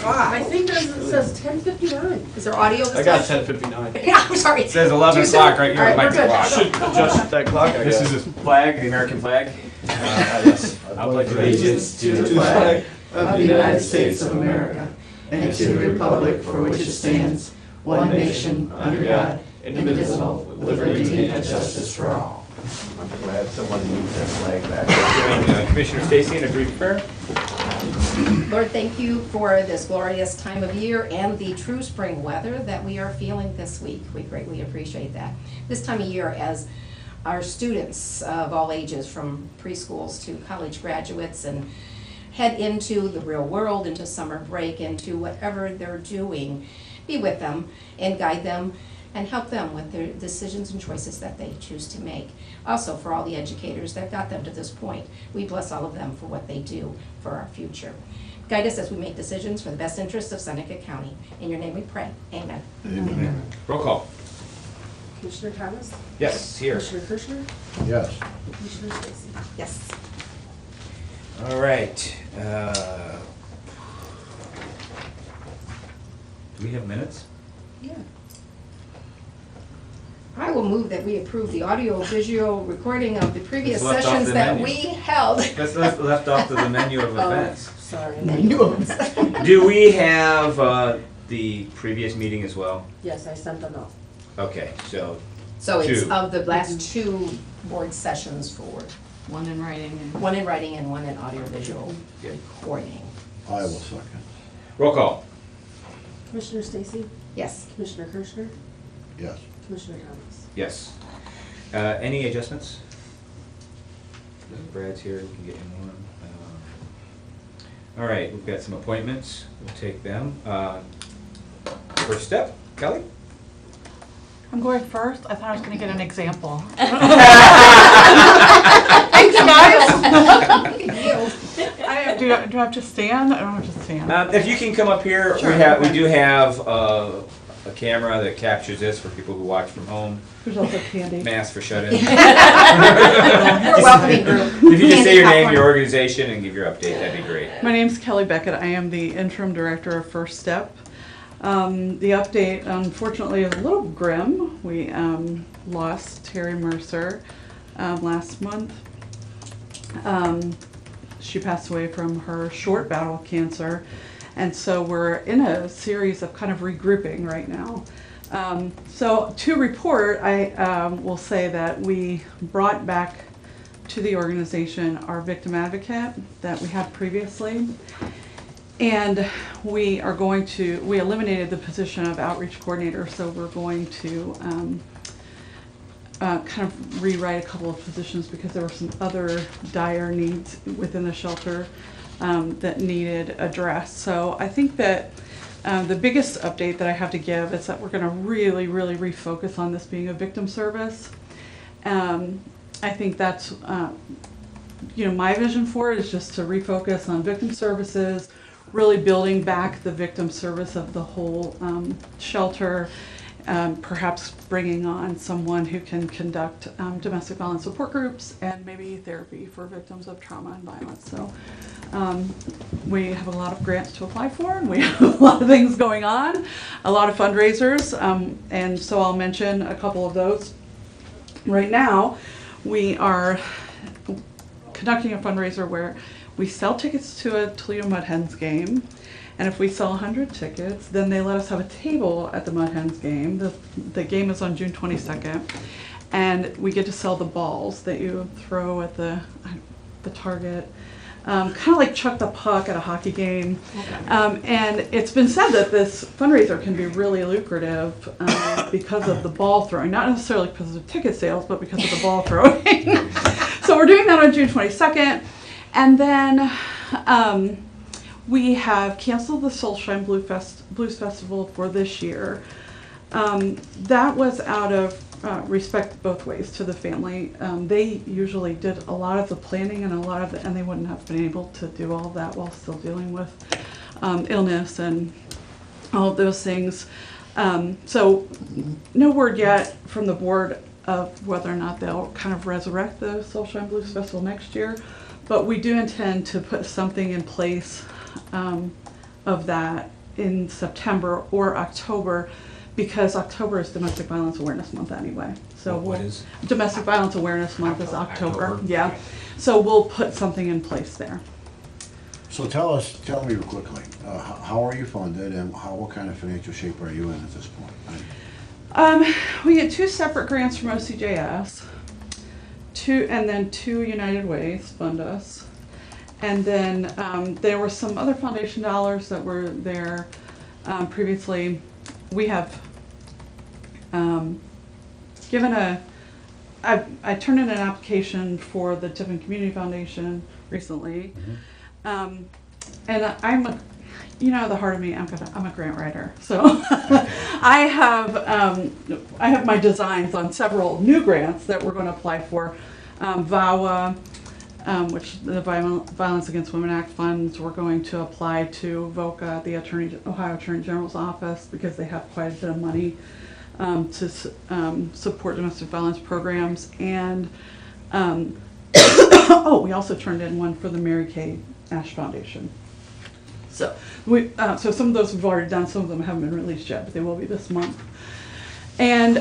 o'clock. I think it says 10:59. Is there audio this I got time? 10:59. Yeah, I'm sorry. It says 11 o'clock right here on my All right, we're clock. good. Should adjust that clock, I This guess. is a flag, the American flag. Yes. I would like to allegiance to the flag of the United States of America and to the republic for which it stands, one nation, under God, indivisible, with liberty and justice for all. I'm glad someone moved that flag back. Commissioner Stacy in a brief prayer. Lord, thank you for this glorious time of year and the true spring weather that we are feeling this week. We greatly appreciate that. This time of year, as our students of all ages, from preschools to college graduates, and head into the real world, into summer break, into whatever they're doing, be with them and guide them and help them with their decisions and choices that they choose to make. Also, for all the educators that got them to this point, we bless all of them for what they do for our future. Guide us as we make decisions for the best interests of Seneca County. In your name we pray. Amen. Amen. Roll call. Commissioner Thomas? Yes, here. Commissioner Kirschner? Yes. Commissioner Stacy? Yes. All right. Do we have minutes? Yeah. I will move that we approve the audio-visual recording of the previous It's left off sessions the that menu. we held. That's left off of the menu of Oh, events. sorry. Do we have the previous meeting as well? Yes, I sent them out. Okay, so So it's Two. of the last two board sessions for One in writing and one in writing and one in audio-visual Good. recording. I will second. roll call. Commissioner Stacy? Yes. Commissioner Kirschner? Yes. Commissioner Thomas? Yes. Any adjustments? Brad's here, we can get him one. All right, we've got some appointments, we'll take them. First step, Kelly? I'm going first. I thought I was going to get an example. Do I have to stand? I don't have to stand. If you can come up here, Sure, we okay. do have a camera that captures this for people who watch from home. There's also candy. Mask for shut-in. We're a welcoming group. If you just say your name, Candy, your organization, and give your update, that'd be great. My name's Kelly Beckett. I am the interim director of First Step. The update, unfortunately, is a little grim. We lost Terry Mercer last month. She passed away from her short battle with cancer, and so we're in a series of kind of regrouping right now. So to report, I will say that we brought back to the organization our victim advocate that we had previously. And we eliminated the position of outreach coordinator, so we're going to kind of rewrite a couple of positions because there were some other dire needs within the shelter that needed addressed. So I think that the biggest update that I have to give is that we're going to really, really refocus on this being a victim service. I think that's, my vision for it is just to refocus on victim services, really building back the victim service of the whole shelter, perhaps bringing on someone who can conduct domestic violence support groups and maybe therapy for victims of trauma and violence. So we have a lot of grants to apply for, and we have a lot of things going on, a lot of fundraisers, and so I'll mention a couple of those. Right now, we are conducting a fundraiser where we sell tickets to a Toledo Mud Hens game, and if we sell 100 tickets, then they let us have a table at the Mud Hens game. The game is on June 22nd, and we get to sell the balls that you throw at the target, kind of like chuck the puck at a hockey game. And it's been said that this fundraiser can be really lucrative because of the ball throwing, not necessarily because of ticket sales, but because of the ball throwing. So we're doing that on June 22nd. And then we have canceled the Soulshine Blues Festival for this year. That was out of respect both ways to the family. They usually did a lot of the planning and they wouldn't have been able to do all of that while still dealing with illness and all of those things. So no word yet from the board of whether or not they'll kind of resurrect the Soulshine Blues Festival next year. But we do intend to put something in place of that in September or October, because October is Domestic Violence Awareness Month anyway. So What we'll- is? Domestic Violence Awareness Month is October. October, yeah. So we'll put something in place there. So tell me real quickly, how are you funded and what kind of financial shape are you in at this point? We get 2 separate grants from OCJS, and then 2 United Ways fund us. And then there were some other foundation dollars that were there previously. We have I turned in an application for the Tiffin Community Foundation recently. And I'm a, the heart of me, I'm a grant writer. So I have my designs on several new grants that we're going to apply for. VAWA, which the Violence Against Women Act funds, we're going to apply to VOCA, the Ohio Attorney General's office, because they have quite a bit of money to support domestic violence programs. And we also turned in one for the Mary Kay Ash Foundation. So so some of those we've already done, some of them haven't been released yet, but they will be this month. And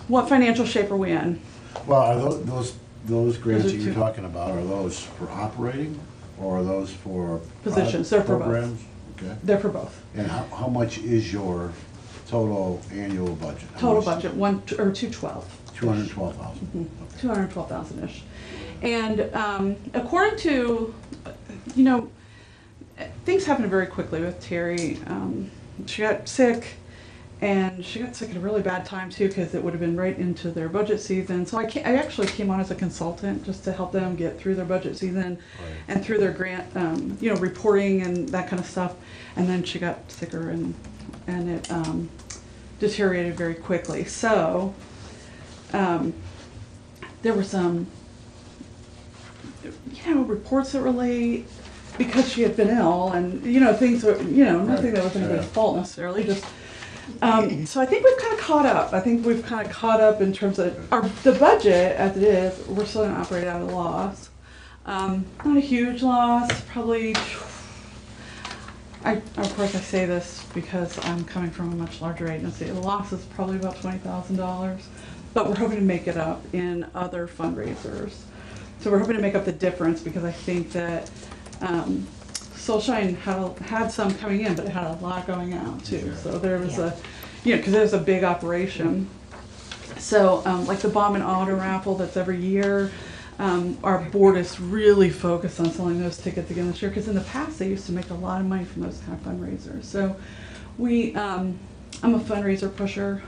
what financial shape are we in? Well, are those grants Those that are you're 2. talking about, are those for operating or are those for Positions, they're for both. programs? Okay. They're for both. And how much is your total annual budget? How Total much? budget, 212. 212,000. Okay. 212,000-ish. And according to, things happened very quickly with Terry. She got sick, and she got sick at a really bad time too, because it would have been right into their budget season. So I actually came on as a consultant just to help them get through their budget season and through their grant, reporting and that kind of stuff. And then she got sicker, and it deteriorated very quickly. So there were some, reports that were late because she had been ill, and things were, nothing that was anybody's fault necessarily. Just so I think we've kind of caught up. I think we've kind of caught up in terms of the budget as it is. We're still going to operate out of a loss. Not a huge loss, probably. Of course, I say this because I'm coming from a much larger agency. The loss is probably about $20,000, but we're hoping to make it up in other fundraisers. So we're hoping to make up the difference, because I think that Soulshine had some coming in, but it had a lot going out too. So there was because it was a big operation. So like the bomb and auto raffle that's every year, our board is really focused on selling those tickets again this year, because in the past they used to make a lot of money from those kind of fundraisers. So I'm a fundraiser pusher.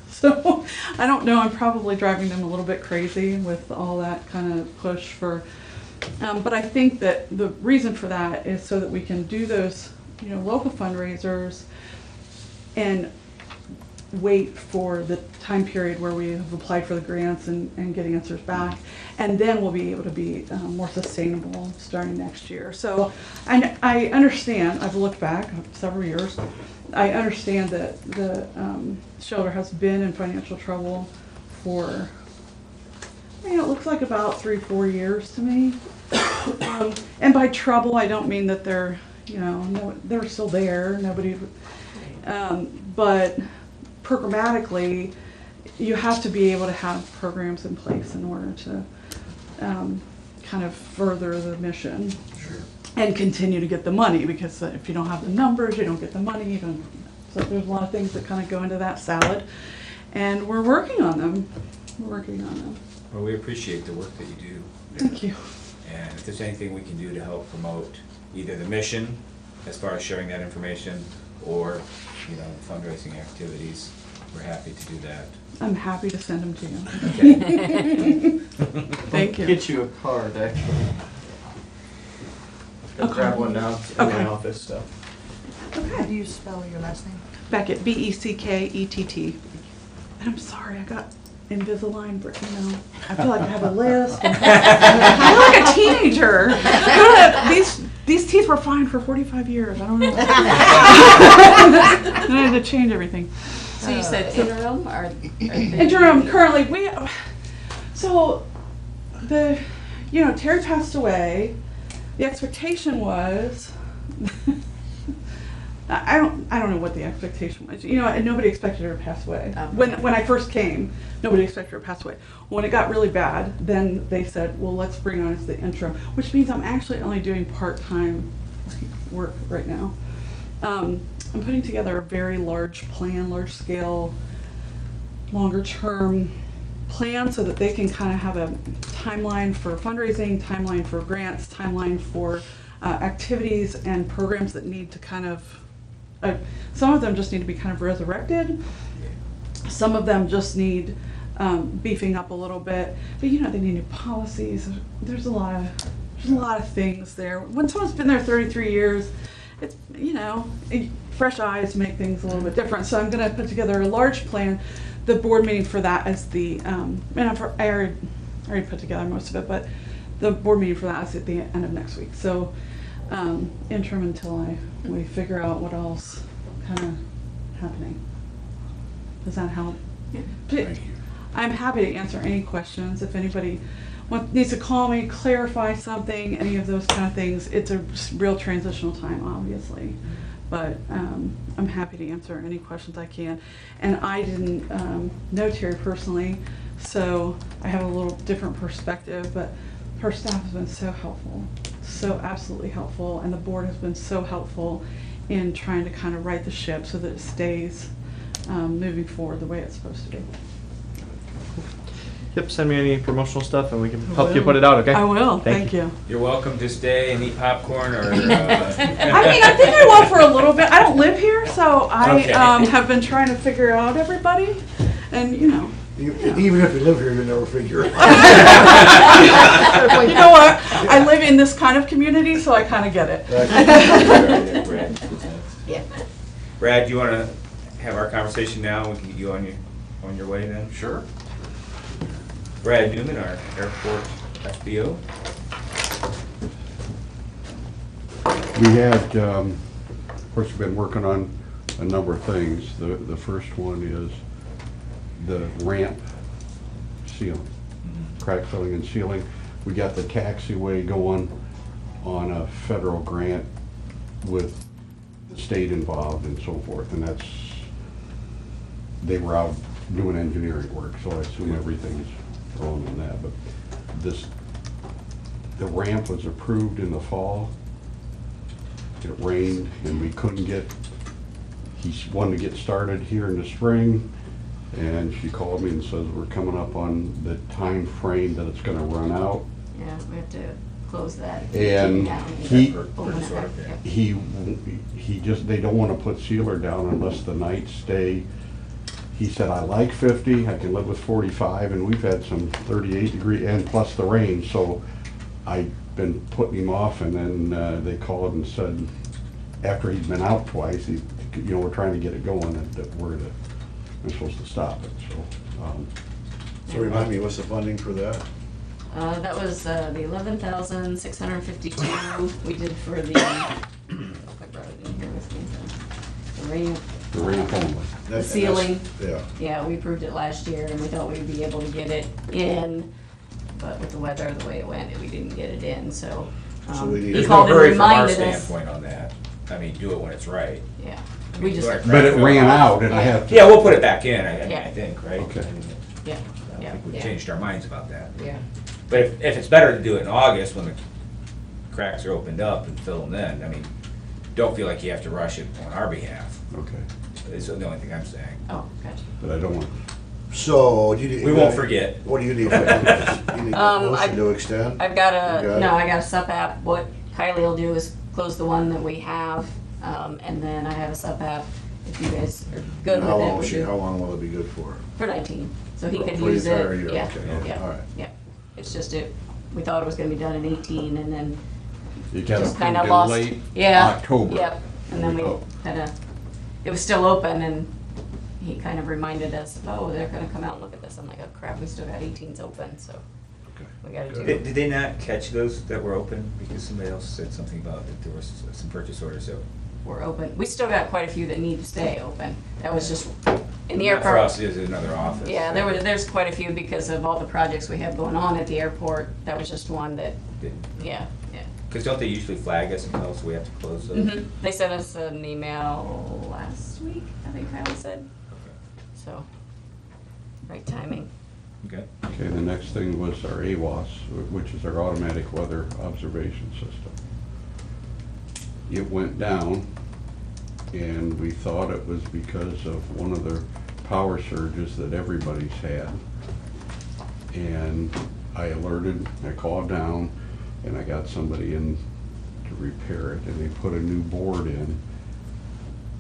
So I don't know, I'm probably driving them a little bit crazy with all that kind of push for, but I think that the reason for that is so that we can do those, local fundraisers and wait for the time period where we have applied for the grants and getting answers back, and then we'll be able to be more sustainable starting next year. So I understand, I've looked back several years, I understand that the shelter has been in financial trouble for, it looks like about 3-4 years to me. And by trouble, I don't mean that they're, they're still there, nobody, but programmatically, you have to be able to have programs in place in order to kind of further the mission. Sure. And continue to get the money, because if you don't have the numbers, you don't get the money. So there's a lot of things that kind of go into that salad, and we're working on them. Well, we appreciate the work that you do. Thank you. And if there's anything we can do to help promote either the mission, as far as sharing that information, or fundraising activities, we're happy to do that. I'm happy to send them to you. Okay. Thank you. Get you a card, actually. Go grab one now in my Okay. office, so. How do you spell your last name? Beckett, Beckett. And I'm sorry, I got Invisalign, I feel like I have a list. I feel like a teenager. These teeth were fine for 45 years. I don't know. I had to change everything. So you said interim, or Interim, currently, Terry passed away. The expectation was I don't know what the expectation was. You know, and nobody expected her to pass away. Okay. When I first came, nobody expected her to pass away. When it got really bad, then they said, well, let's bring her on as the interim, which means I'm actually only doing part-time work right now. I'm putting together a very large plan, large scale, longer term plan so that they can kind of have a timeline for fundraising, timeline for grants, timeline for activities and programs that need to kind of, some of them just need to be kind of resurrected. Some of them just need beefing up a little bit, but you know, they need new policies. There's a lot of things there. When someone's been there 33 years, it's, you know, fresh eyes make things a little bit different. So I'm going to put together a large plan. The board meeting for that is the, and I already put together most of it, but the board meeting for that is at the end of next week. So interim until we figure out what else kind of happening. Does that help? Yeah. Thank you. I'm happy to answer any questions. If anybody needs to call me, clarify something, any of those kind of things. It's a real transitional time, obviously. But I'm happy to answer any questions I can. And I didn't know Terry personally, so I have a little different perspective, but her staff has been so helpful, so absolutely helpful, and the board has been so helpful in trying to kind of right the ship so that it stays moving forward the way it's supposed to be. Yep, send me any promotional stuff and we can help you put it out, okay? I will, thank you. You're welcome to stay and eat popcorn or. I mean, I think I will for a little bit. I don't live here, so I Okay. have been trying to figure out everybody, and you know. Even if you live here, you never figure it out. You know what? I live in this kind of community, so I kind of get it. Yeah. Brad, do you want to have our conversation now? We can get you on your way then? Sure. Brad Newman, our airport FBO. We had, of course, we've been working on a number of things. The first one is the ramp ceiling, crack filling and sealing. We got the taxiway going on a federal grant with the state involved and so forth, and they were out doing engineering work, so I assume everything's wrong in that. But the ramp was approved in the fall. It rained and we couldn't he wanted to get started here in the spring, and she called me and says we're coming up on the time frame that it's gonna run out. Yeah, we have to close that. And down. he Open it back, yeah. they don't wanna put sealer down unless the nights stay. He said, I like 50, I can live with 45, and we've had some 38 degree and plus the rain, so I've been putting him off, and then they called and said, after he's been out twice, we're trying to get it going, that we're supposed to stop it, so. So remind me, what's the funding for that? That was the 11,652 we did for the, I brought it in here with me, the ramp. The ramp only. The ceiling. Yeah. Yeah, we approved it last year and we thought we'd be able to get it in, but with the weather the way it went, we didn't get it in, so. So we need- He There's no called and hurry from our reminded us. standpoint on that. I mean, do it when it's right. Yeah, I we mean, just, do our But it crack ran fill. out, and I have to. Yeah, we'll put it back in, I Yeah. think, right? Okay. yeah, I don't yeah, think we've yeah, changed our minds about that. yeah. But if it's better to do it in August when the cracks are opened up and fill them then, I mean, don't feel like you have to rush it on our behalf. Okay, Is the only thing I'm saying. Oh, gotcha. but I don't want, So, do you need? We won't forget. What do you need for this? You need a motion to extend? I've got You got no, it? I got a sub app. What Kylie will do is close the one that we have, and then I have a sub app. If you guys are good And how with it, long we do how long will it be good for? for 19. So he could For the use entire it. year, Yeah, okay, yeah, all right. yeah. It's just we thought it was going to be done in 18, and then you got just kind of approved lost. in late Yeah. October. Yep. And then we Oh. kind of, it was still open, and he kind of reminded us, oh, they're going to come out and look at this. I'm like, oh crap, we still got 18s open, so Okay. we got to do. Did they not catch those that were open? Because somebody else said something about that there was some purchase orders that. We're open. We still got quite a few that need to stay open. That was just in the Not for airport. us, it was another office. Yeah, there's quite a few because of all the projects we have going on at the airport. That was just one that, Didn't- yeah. Cause don't they usually flag us and tell us we have to close those? They sent us an email last week, I think Kylie said, so, right timing. Okay. Okay, the next thing was our AWOS, which is our automatic weather observation system. It went down, and we thought it was because of one of the power surges that everybody's had. And I alerted, I called down, and I got somebody in to repair it, and they put a new board in.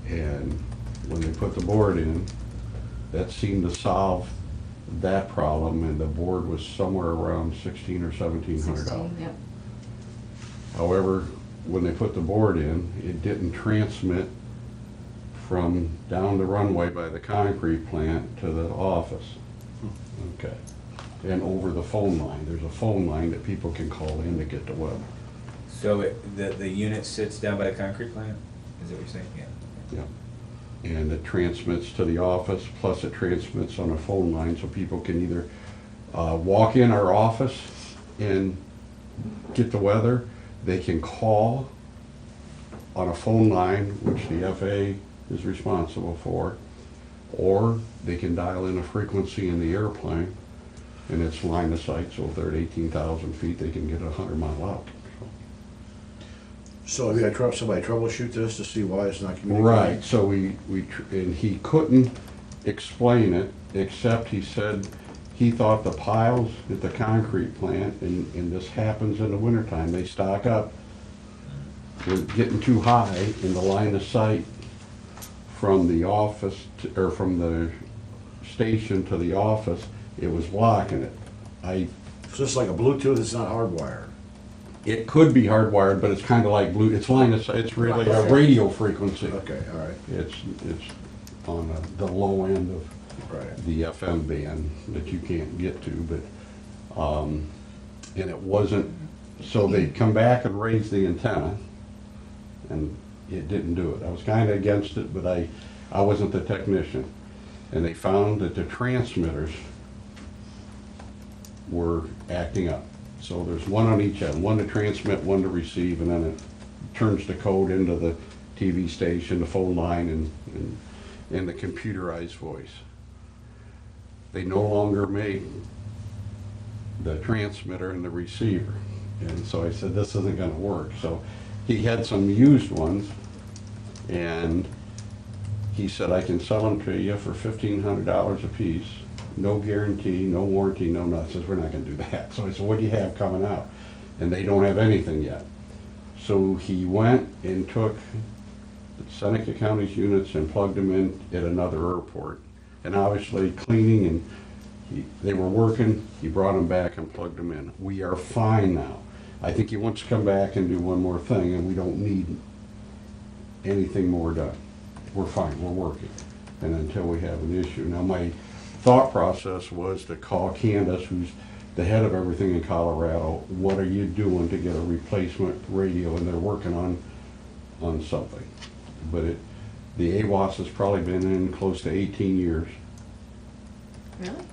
And when they put the board in, that seemed to solve that problem, and the board was somewhere around $1,600 or $1,700. 16, yep. However, when they put the board in, it didn't transmit from down the runway by the concrete plant to the office. Okay. And over the phone line. There's a phone line that people can call in to get the weather. So the unit sits down by the concrete plant? Is that what you're saying? Yeah. Yeah. And it transmits to the office, plus it transmits on a phone line, so people can either walk in our office and get the weather. They can call on a phone line, which the FAA is responsible for, or they can dial in a frequency in the airplane, and it's line of sight, so if they're at 18,000 feet, they can get 100 mile out. So have you had somebody troubleshoot this to see why it's not communicating? Right, so and he couldn't explain it, except he said he thought the piles at the concrete plant, and this happens in the wintertime, they stock up, were getting too high in the line of sight from the office, or from the station to the office, it was blocking it. So it's like a Bluetooth, it's not hardwired. It could be hardwired, but it's kind of like it's line of sight, it's really a radio frequency. Okay, all right. It's on the low end of Right. the FM band that you can't get to, but, and it wasn't, so they come back and raise the antenna, and it didn't do it. I was kinda against it, but I wasn't the technician. And they found that the transmitters were acting up. So there's one on each end, one to transmit, one to receive, and then it turns the code into the TV station, the phone line, and the computerized voice. They no longer made the transmitter and the receiver. And so I said, this isn't gonna work. So he had some used ones, and he said, I can sell them to you for $1,500 a piece. No guarantee, no warranty, no nothing. Says, we're not gonna do that. So I said, what do you have coming out? And they don't have anything yet. So he went and took Seneca County's units and plugged them in at another airport. And obviously cleaning, and they were working, he brought them back and plugged them in. We are fine now. I think he wants to come back and do one more thing, and we don't need anything more done. We're fine, we're working, and until we have an issue. Now, my thought process was to call Candace, who's the head of everything in Colorado, what are you doing to get a replacement radio? And they're working on something. But the AWOS has probably been in close to 18 years. Really?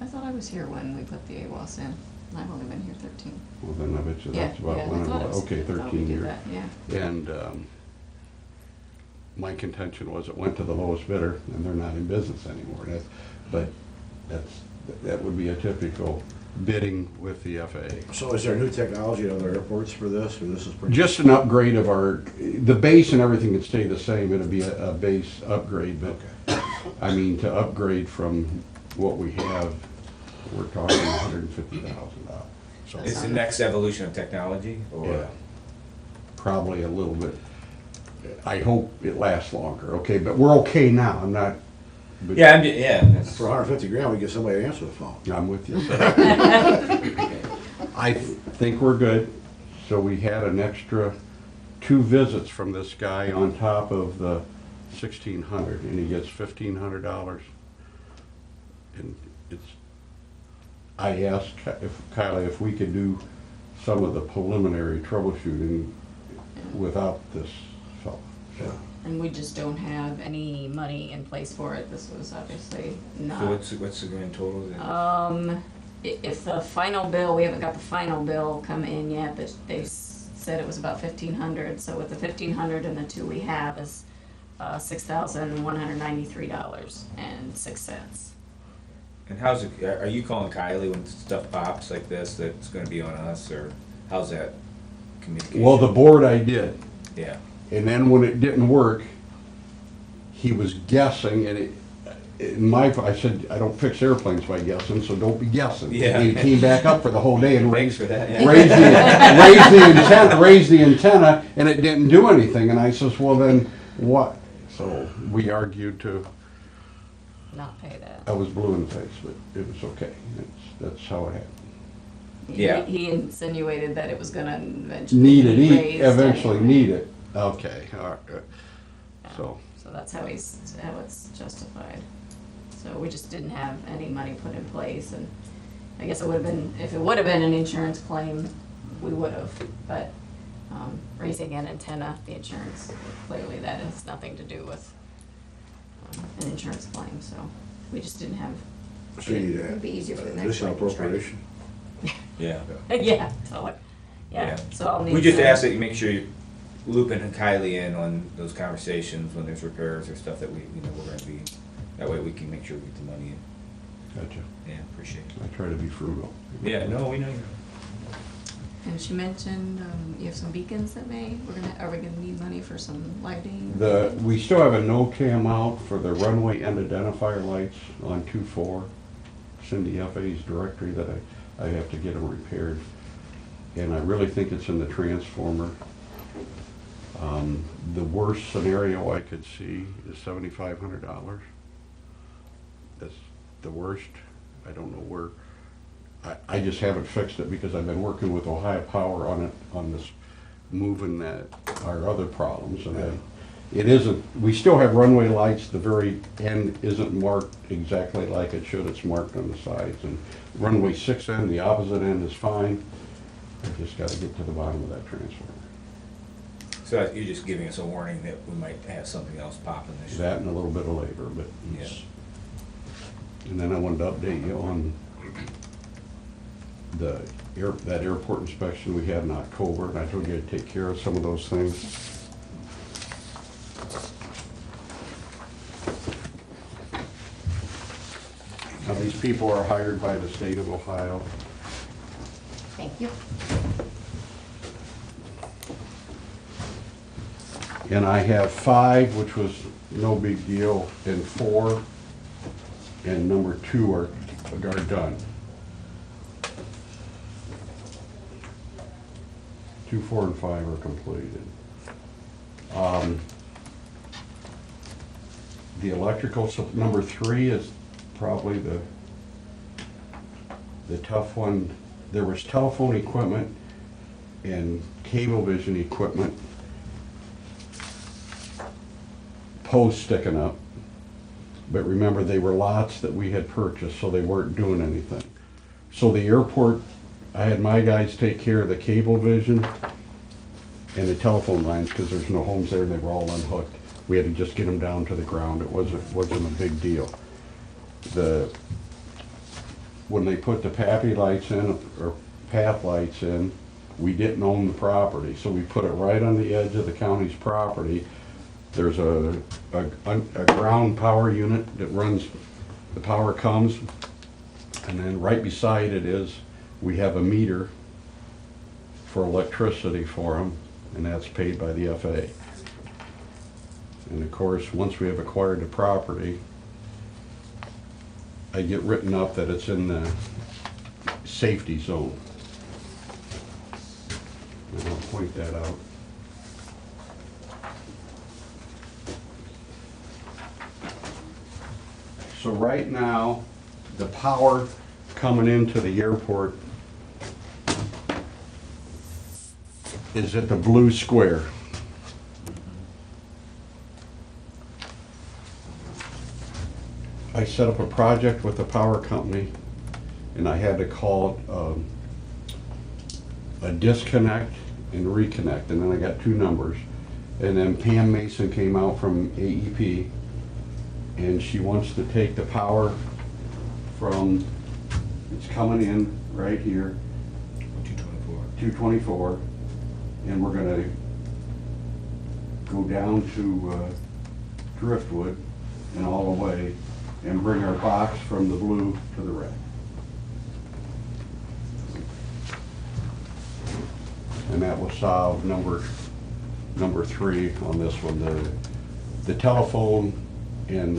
I thought I was here when we put the AWOS in. I've only been here 13. Well, then I bet you Yeah, that's about yeah, when I it thought it was. was. Okay, I thought we 13 did years. that, yeah. And my contention was it went to the lowest bidder, and they're not in business anymore. That would be a typical bidding with the FAA. So is there new technology at other airports for this, or this is pretty? Just an upgrade of the base and everything would stay the same. It'd be a base upgrade, but Okay. I mean, to upgrade from what we have, we're talking $150,000. So It's the next evolution of technology, or? yeah, probably a little bit. I hope it lasts longer. Okay, but we're okay now. I'm not. But Yeah, that's. For 150 grand, we get somebody to answer the phone. I'm with you. I think we're good. So we had an extra 2 visits from this guy on top of the 1,600, and he gets $1,500. And I asked Kylie if we could do some of the preliminary troubleshooting without this fellow. Yeah. And we just don't have any money in place for it. This was obviously not. So what's the grand total then? if the final bill, we haven't got the final bill come in yet, but they said it was about 1,500. So with the 1,500 and the two we have is $6,193.06. And how's it, are you calling Kylie when stuff pops like this that's gonna be on us, or how's that communication? Well, the board I did, Yeah, and then when it didn't work, he was guessing, and I said, I don't fix airplanes by guessing, so don't be guessing. Yeah. And he came back up for the whole day and thanks raised, for that, yeah. raised the antenna, and it didn't do anything, and I says, well then, what? So we argued to, Not pay that. I was blue in the face, but it was okay. That's how it happened. Yeah. He insinuated that it was gonna eventually Need it, be raised eventually anyway. need it. Okay, all right, good. So, So that's how it's justified. So we just didn't have any money put in place, and I guess it would have been, if it would have been an insurance claim, we would have, but raising an antenna, the insurance, clearly that has nothing to do with an insurance claim, so we just didn't have. So you need It'd be easier for the next additional one to try. appropriation. yeah. Yeah, so, yeah, so I'll need. We just to- ask that you make sure you loop in Kylie in on those conversations when there's repairs or stuff that we, we're gonna be, that way we can make sure we get the money in. gotcha. Yeah, appreciate it. I try to be frugal. Yeah, no, we know you. And she mentioned, you have some beacons that are we gonna need money for some lighting? We still have a no cam out for the runway end identifier lights on 2-4. Cindy FA's directory that I have to get them repaired. And I really think it's in the transformer. The worst scenario I could see is $7,500. That's the worst. I don't know where. I just haven't fixed it because I've been working with Ohio Power on it, on this, moving our other problems. And it isn't, we still have runway lights, the very end isn't marked exactly like it should, it's marked on the sides. And runway 6 end, the opposite end is fine. I just gotta get to the bottom of that transformer. So you're just giving us a warning that we might have something else popping this year. That and a little bit of labor, but it's, and then I wanted to update you on that airport inspection we had in October, and I told you I'd take care of some of those things. Now, these people are hired by the state of Ohio. Thank you. And I have 5, which was no big deal, and 4, and number 2 are done. 2, 4, and 5 are completed. The electrical, number 3 is probably the tough one. There was telephone equipment and Cablevision equipment, posts sticking up. But remember, they were lots that we had purchased, so they weren't doing anything. So the airport, I had my guys take care of the Cablevision and the telephone lines because there's no homes there and they were all unhooked. We had to just get them down to the ground. It wasn't a big deal. When they put the PAPI lights in, or path lights in, we didn't own the property, so we put it right on the edge of the county's property. There's a ground power unit that runs, the power comes, and then right beside it we have a meter for electricity for them, and that's paid by the FAA. And of course, once we have acquired the property, I get written up that it's in the safety zone. And I'll point that out. So right now, the power coming into the airport is at the blue square. I set up a project with the power company, and I had to call a disconnect and reconnect, and then I got 2 numbers. And then Pam Mason came out from AEP, and she wants to take the power from It's coming in right here, 224. 224, and we're gonna go down to Driftwood and all the way, and bring our box from the blue to the red. And that will solve number 3 on this one. The telephone and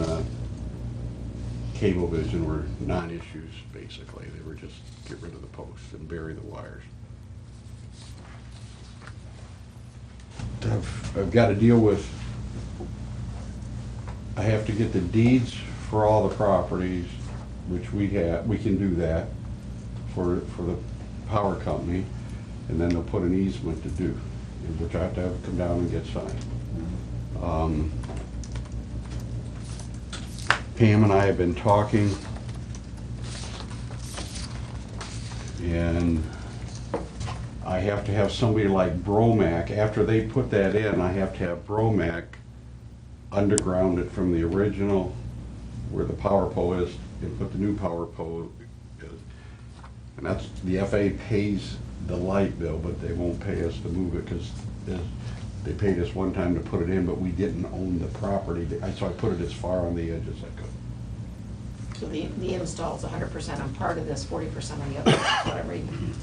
Cablevision were non-issues, basically. They were just get rid of the posts and bury the wires. I've got to deal with, I have to get the deeds for all the properties, which we can do that for the power company, and then they'll put an easement to do, which I have to have come down and get signed. Pam and I have been talking, and I have to have somebody like Bromac, after they put that in, I have to have Bromac underground it from the original, where the power pole is, and put the new power pole is. And that's, the FA pays the light bill, but they won't pay us to move it, because they paid us one time to put it in, but we didn't own the property, so I put it as far on the edge as I could. So the install's 100% on part of this, 40% on the other, what I'm reading.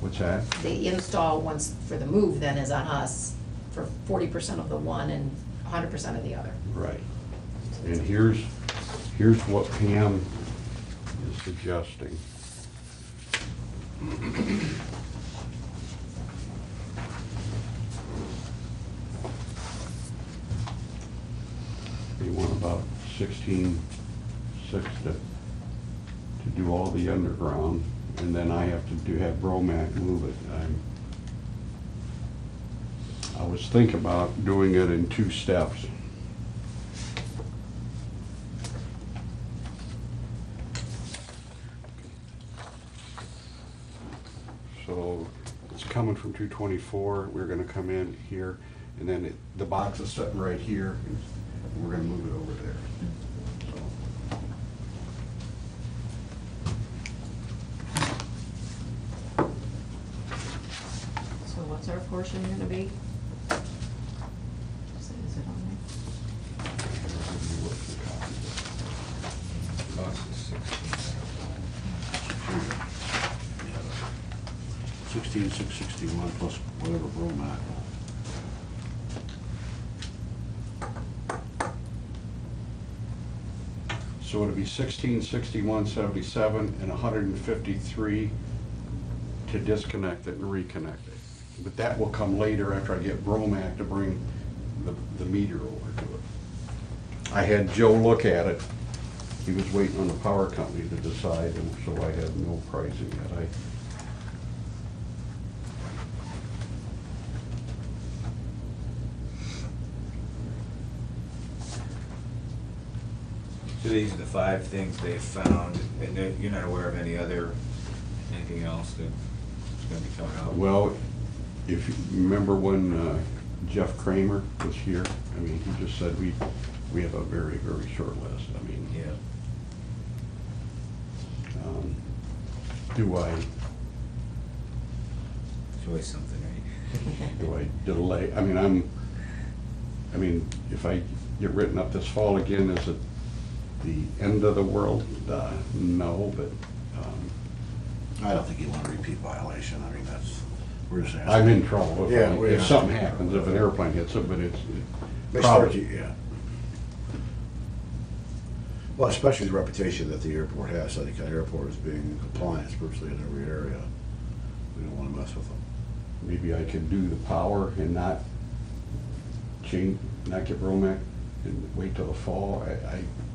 What's that? The install once for the move then is on us for 40% of the one and 100% of the other. Right. And here's what Pam is suggesting. They want about 16.6 to do all the underground, and then I have to have Bromac move it. I was thinking about doing it in 2 steps. So it's coming from 224, we're gonna come in here, and then the box is sitting right here, and we're gonna move it over there. So what's our portion gonna be? Is it on Box is 16. 16,661 plus whatever Bromac. So it'll be 1661.77 and 153 to disconnect it and reconnect it. But that will come later after I get Bromac to bring the meter over to it. I had Joe look at it. He was waiting on the power company to decide, and so I have no pricing yet. So these are the 5 things they've found, and you're not aware of anything else that's gonna be coming out? Well, if you remember when Jeff Kramer was here, I mean, he just said we have a very, very short list. I mean, Yeah. Do I It's always something, right? do I delay? I mean, if I get written up this fall again, is it the end of the world? No, but I don't think you want a repeat violation. I mean, we're just asking. I'm in trouble Yeah, if something happens, if an airplane hits it, but it's They start probably. you, yeah. Well, especially the reputation that the airport has. Sunny County Airport is being in compliance virtually in every area. We don't want to mess with them. Maybe I could do the power and not get Bromac and wait till the fall.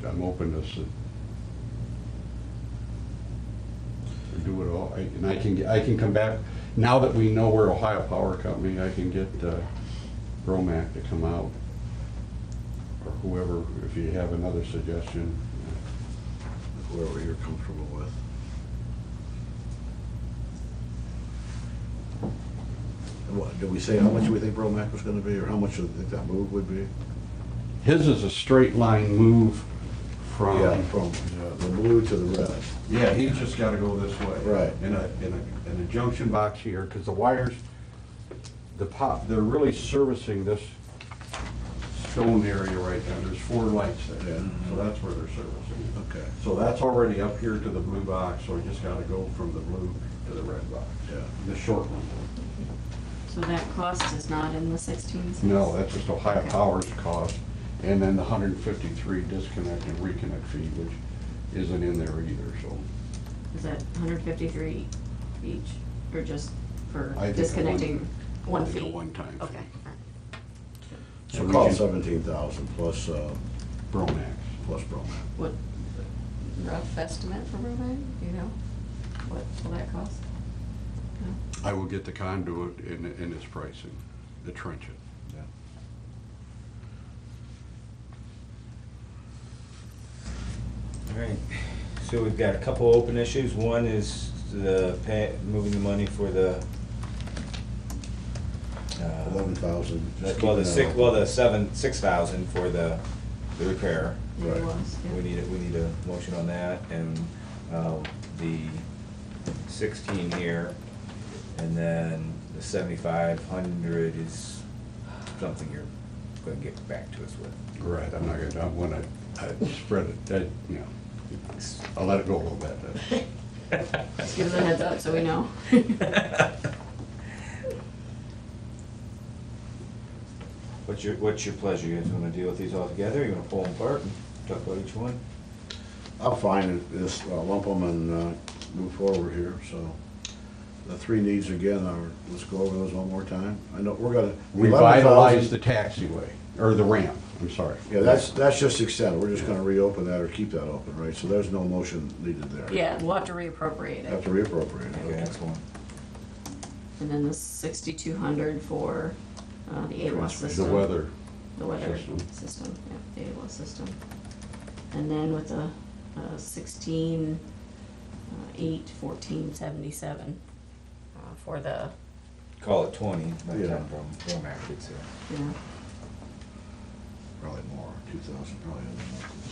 I'm open to do it all. And I can come back, now that we know we're Ohio Power Company, I can get Bromac to come out. Or whoever, if you have another suggestion. Whoever you're comfortable with. And what, did we say how much we think Bromac was gonna be, or how much do we think that move would be? His is a straight line move from. Yeah, from the blue to the red. Yeah, he's just gotta go this way. Right. In a junction box here, because the wires, they're really servicing this stone area right now. There's 4 lights there. Yeah. So that's where they're servicing. Okay. So that's already up here to the blue box, so we just gotta go from the blue to the red box. Yeah. The short one. So that cost is not in the 16 cents? No, that's just Ohio Power's cost. And then the 153 disconnect and reconnect fee, which isn't in there either, so. Is that 153 each, or just for I think disconnecting one I think fee? a one-time fee. Okay. So we call it can- 17,000 plus, Bromax. plus Bromax. What rough estimate for Romaine, do you know? What will that cost? No? I will get the conduit in its pricing, the trench it. Yeah. All right, so we've got a couple open issues. One is moving the money for the, 11,000. just well, the keeping that open. 6,000 for the repair. It Right. was, yeah. We need a motion on that, and the 16 here, and then the 7,500 is something you're gonna get back to us with. Right, I'm not gonna, when I spread it, you know, I'll let it go a little bit. Just give us a heads up so we know. What's your pleasure? You guys wanna deal with these all together? You wanna pull them apart and talk about each one? I'm fine, just lump them and move forward here, so. The 3 needs again are, let's go over those one more time. I know, we're gonna. Revitalize 11,000 the taxiway, or the ramp, I'm sorry. Yeah, that's just extended, we're just gonna reopen that or keep that open, right? So there's no motion needed there. Yeah, we'll have to reappropriate Have it. to reappropriate it. Okay, next one. And then the 6,200 for the AWAS Transfer. system. The weather. The weather system. system, yeah, the AWAS system. And then with the 16, 8, 1477 for the, Call it 20, by the Yeah. time Bromac gets here. you know, Probably more, 2,000, probably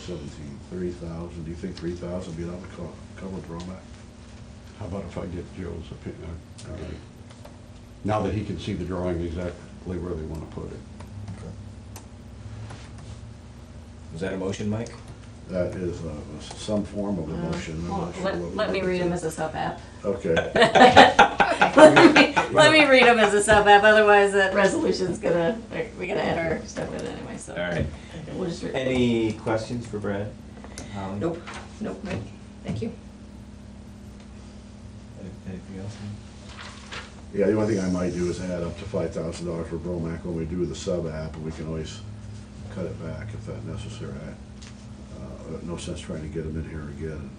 17, 3,000. Do you think 3,000 would be enough to cover Bromac? How about if I get Joe's opinion? Now that he can see the drawing exactly where they wanna put it. Was that a motion, Mike? That is some form of a motion. I'm well, not sure what we let me want read to them do. as a sub-app. Okay. Let me read them as a sub-app, otherwise that resolution's gonna, we gotta add our stuff in anyway, so. All right. We'll just read. Any questions for Brad? Holly? Nope, Mike, thank you. Anything else? Yeah, the only thing I might do is add up to $5,000 for Bromac when we do the sub-app, and we can always cut it back if that's necessary. No sense trying to get them in here again.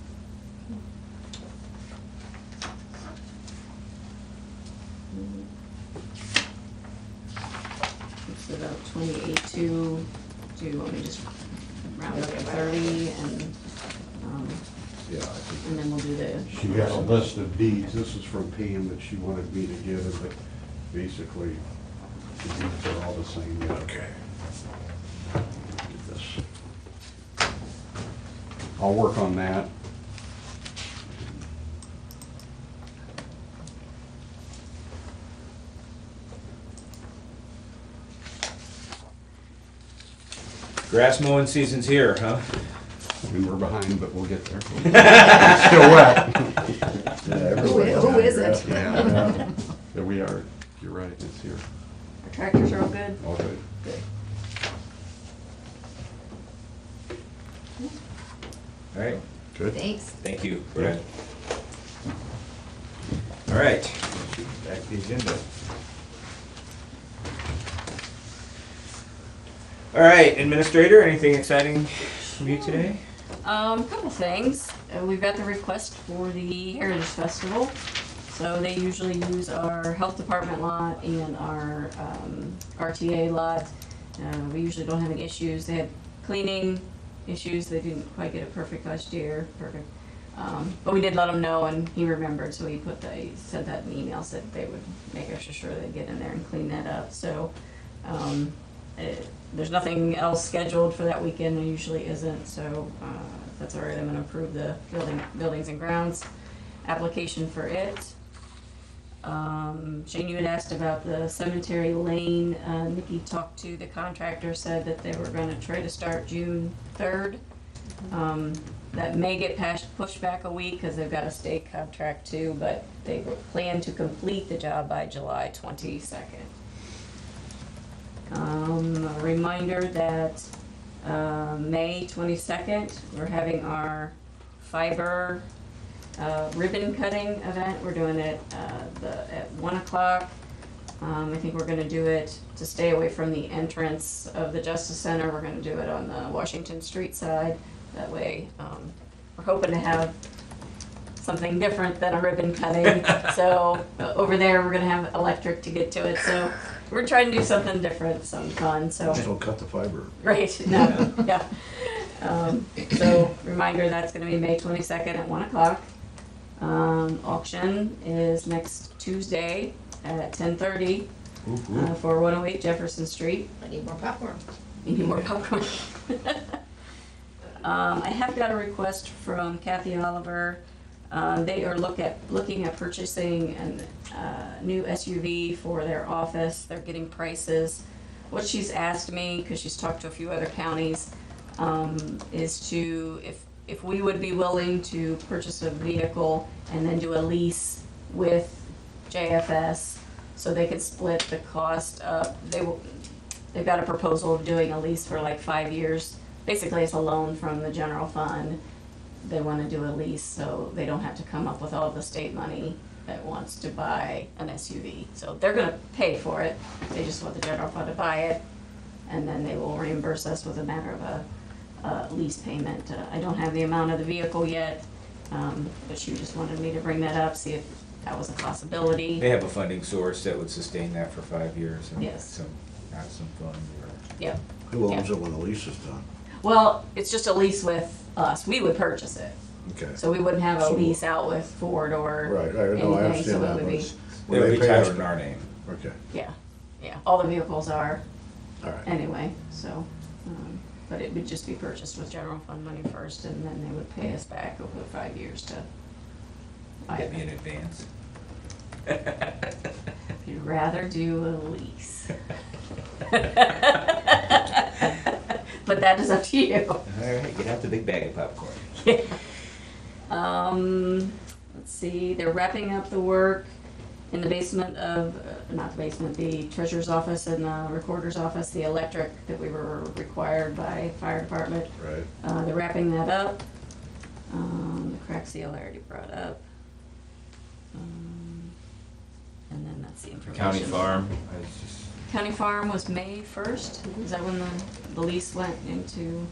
It's about 28.2, do you want me to just round up to 30 and, Yeah, I think. and then we'll do the. She has a list of deeds, this is from Pam that she wanted me to give her, but basically, the deeds are all the same. Yeah. Okay. Get this. I'll work on that. Grass mowing season's here, huh? And we're behind, but we'll get there. It's still wet. Yeah, everybody Who down is there. it? Yeah. There we are, you're right, it's here. Our tractors are all good? All good. Good. All right, Good. Thanks. thank you, Brad. All right, back to the agenda. All right, Administrator, anything exciting from you today? Couple things. We've got the request for the Heritage Festival. So they usually use our health department lot and our RTA lot. We usually don't have any issues. They had cleaning issues. They didn't quite get it perfect last year. Perfect. But we did let him know, and he remembered, so he sent that in email, said they would make extra sure they'd get in there and clean that up. So there's nothing else scheduled for that weekend, there usually isn't, so if that's all right, I'm gonna approve the buildings and grounds application for it. Shane, you had asked about the cemetery lane. Nikki talked to the contractor, said that they were gonna try to start June 3rd. That may get pushed back a week because they've got a state contract too, but they plan to complete the job by July 22nd. A reminder that May 22nd, we're having our fiber ribbon cutting event. We're doing it at 1 o'clock. I think we're gonna do it to stay away from the entrance of the Justice Center. We're gonna do it on the Washington Street side. That way, we're hoping to have something different than a ribbon cutting. So over there, we're gonna have electric to get to it. So we're trying to do something different, something fun, so. Just don't cut the fiber. Right, no, yeah. So reminder, that's gonna be May 22nd at 1 o'clock. Auction is next Tuesday at 10:30 for 108 Jefferson Street. I need more popcorn. You need more popcorn. I have got a request from Kathy Oliver. They are looking at purchasing a new SUV for their office. They're getting prices. What she's asked me, because she's talked to a few other counties, is to, if we would be willing to purchase a vehicle and then do a lease with JFS, so they could split the cost up. They've got a proposal of doing a lease for like 5 years. Basically, it's a loan from the general fund. They want to do a lease so they don't have to come up with all the state money that wants to buy an SUV. So they're going to pay for it. They just want the general fund to buy it, and then they will reimburse us with a matter of a lease payment. I don't have the amount of the vehicle yet, but she just wanted me to bring that up, see if that was a possibility. They have a funding source that would sustain that for 5 years and Yes. have some fun. Yep. Who owns it when the lease is done? Well, it's just a lease with us. We would purchase it. Okay. So we wouldn't have a So- lease out with Ford or Right, no, I anything, so understand it that, would but be, it's. They when would be pay us- titled in our name. Okay, yeah. All the vehicles are all right. anyway, so, but it would just be purchased with general fund money first, and then they would pay us back over 5 years to buy Get me in it. advance. You'd rather do a lease. But that is up to you. All right, get out the big bag of popcorn. Let's see, they're wrapping up the work in the basement of, not the basement, the treasurer's office and the recorder's office, the electric that we were required by fire department. Right. They're wrapping that up. The crack seal I already brought up. And then that's the information. County farm, I was just, County farm was May 1st. Is that when the lease went into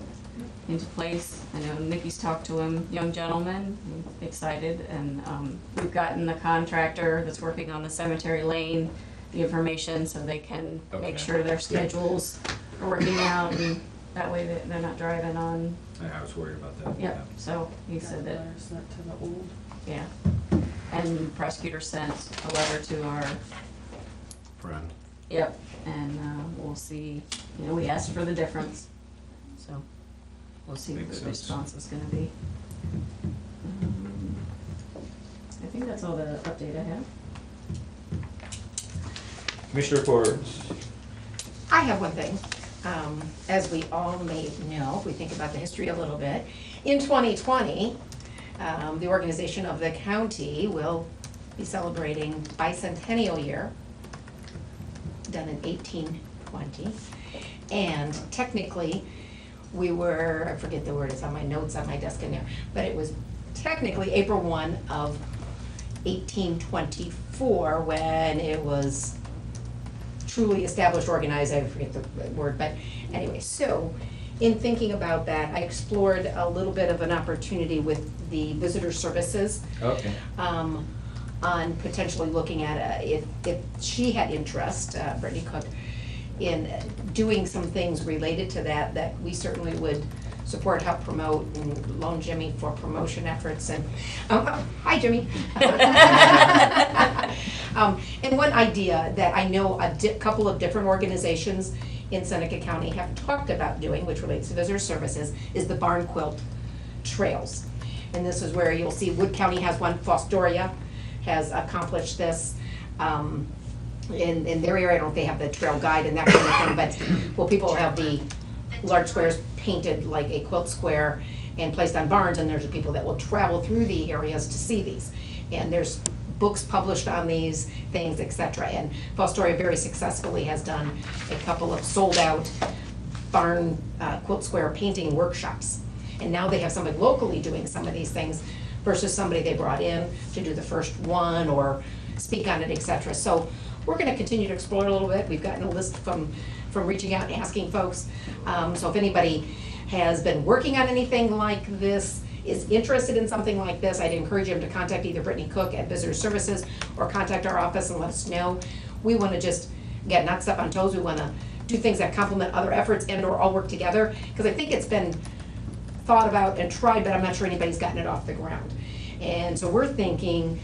place? I know Nikki's talked to him, young gentleman, excited, and we've gotten the contractor that's working on the cemetery lane the information so they can Okay. make sure their schedules are working out, and that way they're not driving on. I was worried about that. Yep. So he said that, Letters sent to the old. yeah. And the prosecutor sent a letter to our. Friend. Yep, and we'll see, we asked for the difference, so we'll see what Makes the sense. response is gonna be. I think that's all the update I have. Commissioner reports. I have one thing. As we all may know, if we think about the history a little bit, in 2020, the organization of the county will be celebrating bicentennial year, done in 1820. And technically, we were, I forget the word, it's on my notes on my desk in there, but it was technically April 1 of 1824 when it was truly established, organized, I forget the word, but anyway, so in thinking about that, I explored a little bit of an opportunity with the visitor services Okay. on potentially looking at if she had interest, Brittany Cook, in doing some things related to that we certainly would support, help promote, and loan Jimmy for promotion efforts. And hi, Jimmy. And one idea that I know a couple of different organizations in Seneca County have talked about doing, which relates to visitor services, is the barn quilt trails. And this is where you'll see Wood County has one, Fostoria has accomplished this. In their area, I don't know if they have the trail guide and that kind of thing, but well, people have the large squares painted like a quilt square and placed on barns, and there's people that will travel through the areas to see these. And there's books published on these things, etc. And Fostoria very successfully has done a couple of sold-out barn quilt square painting workshops. And now they have somebody locally doing some of these things versus somebody they brought in to do the first one or speak on it, etc. So we're going to continue to explore a little bit. We've gotten a list from reaching out and asking folks. So if anybody has been working on anything like this, is interested in something like this, I'd encourage them to contact either Brittany Cook at Visitor Services or contact our office and let us know. We want to just, again, not step on toes. We want to do things that complement other efforts and or all work together, because I think it's been thought about and tried, but I'm not sure anybody's gotten it off the ground. And so we're thinking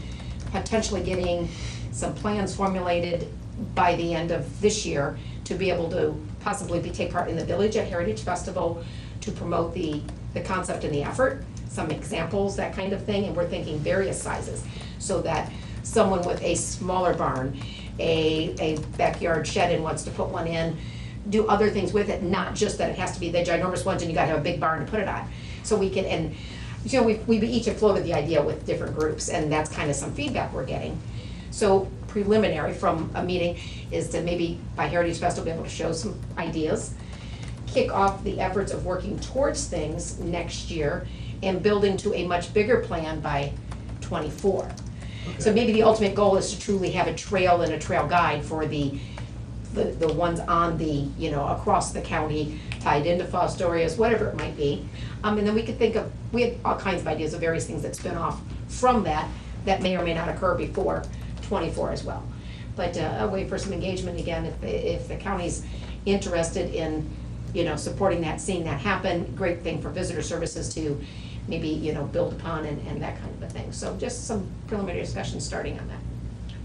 potentially getting some plans formulated by the end of this year to be able to possibly take part in the Village at Heritage Festival to promote the concept and the effort, some examples, that kind of thing. And we're thinking various sizes so that someone with a smaller barn, a backyard shed and wants to put one in, do other things with it, not just that it has to be the ginormous ones and you gotta have a big barn to put it on. So we can, and you know, we each have floated the idea with different groups, and that's kind of some feedback we're getting. So preliminary from a meeting is to maybe by Heritage Festival be able to show some ideas, kick off the efforts of working towards things next year, and building to a much bigger plan by '24. Okay. So maybe the ultimate goal is to truly have a trail and a trail guide for the ones on the, you know, across the county, tied into Fostorias, whatever it might be. And then we could think of, we have all kinds of ideas of various things that spin off from that may or may not occur before '24 as well. But a way for some engagement again, if the county's interested in, you know, supporting that, seeing that happen, great thing for visitor services to maybe, you know, build upon and that kind of a thing. So just some preliminary discussion starting on that.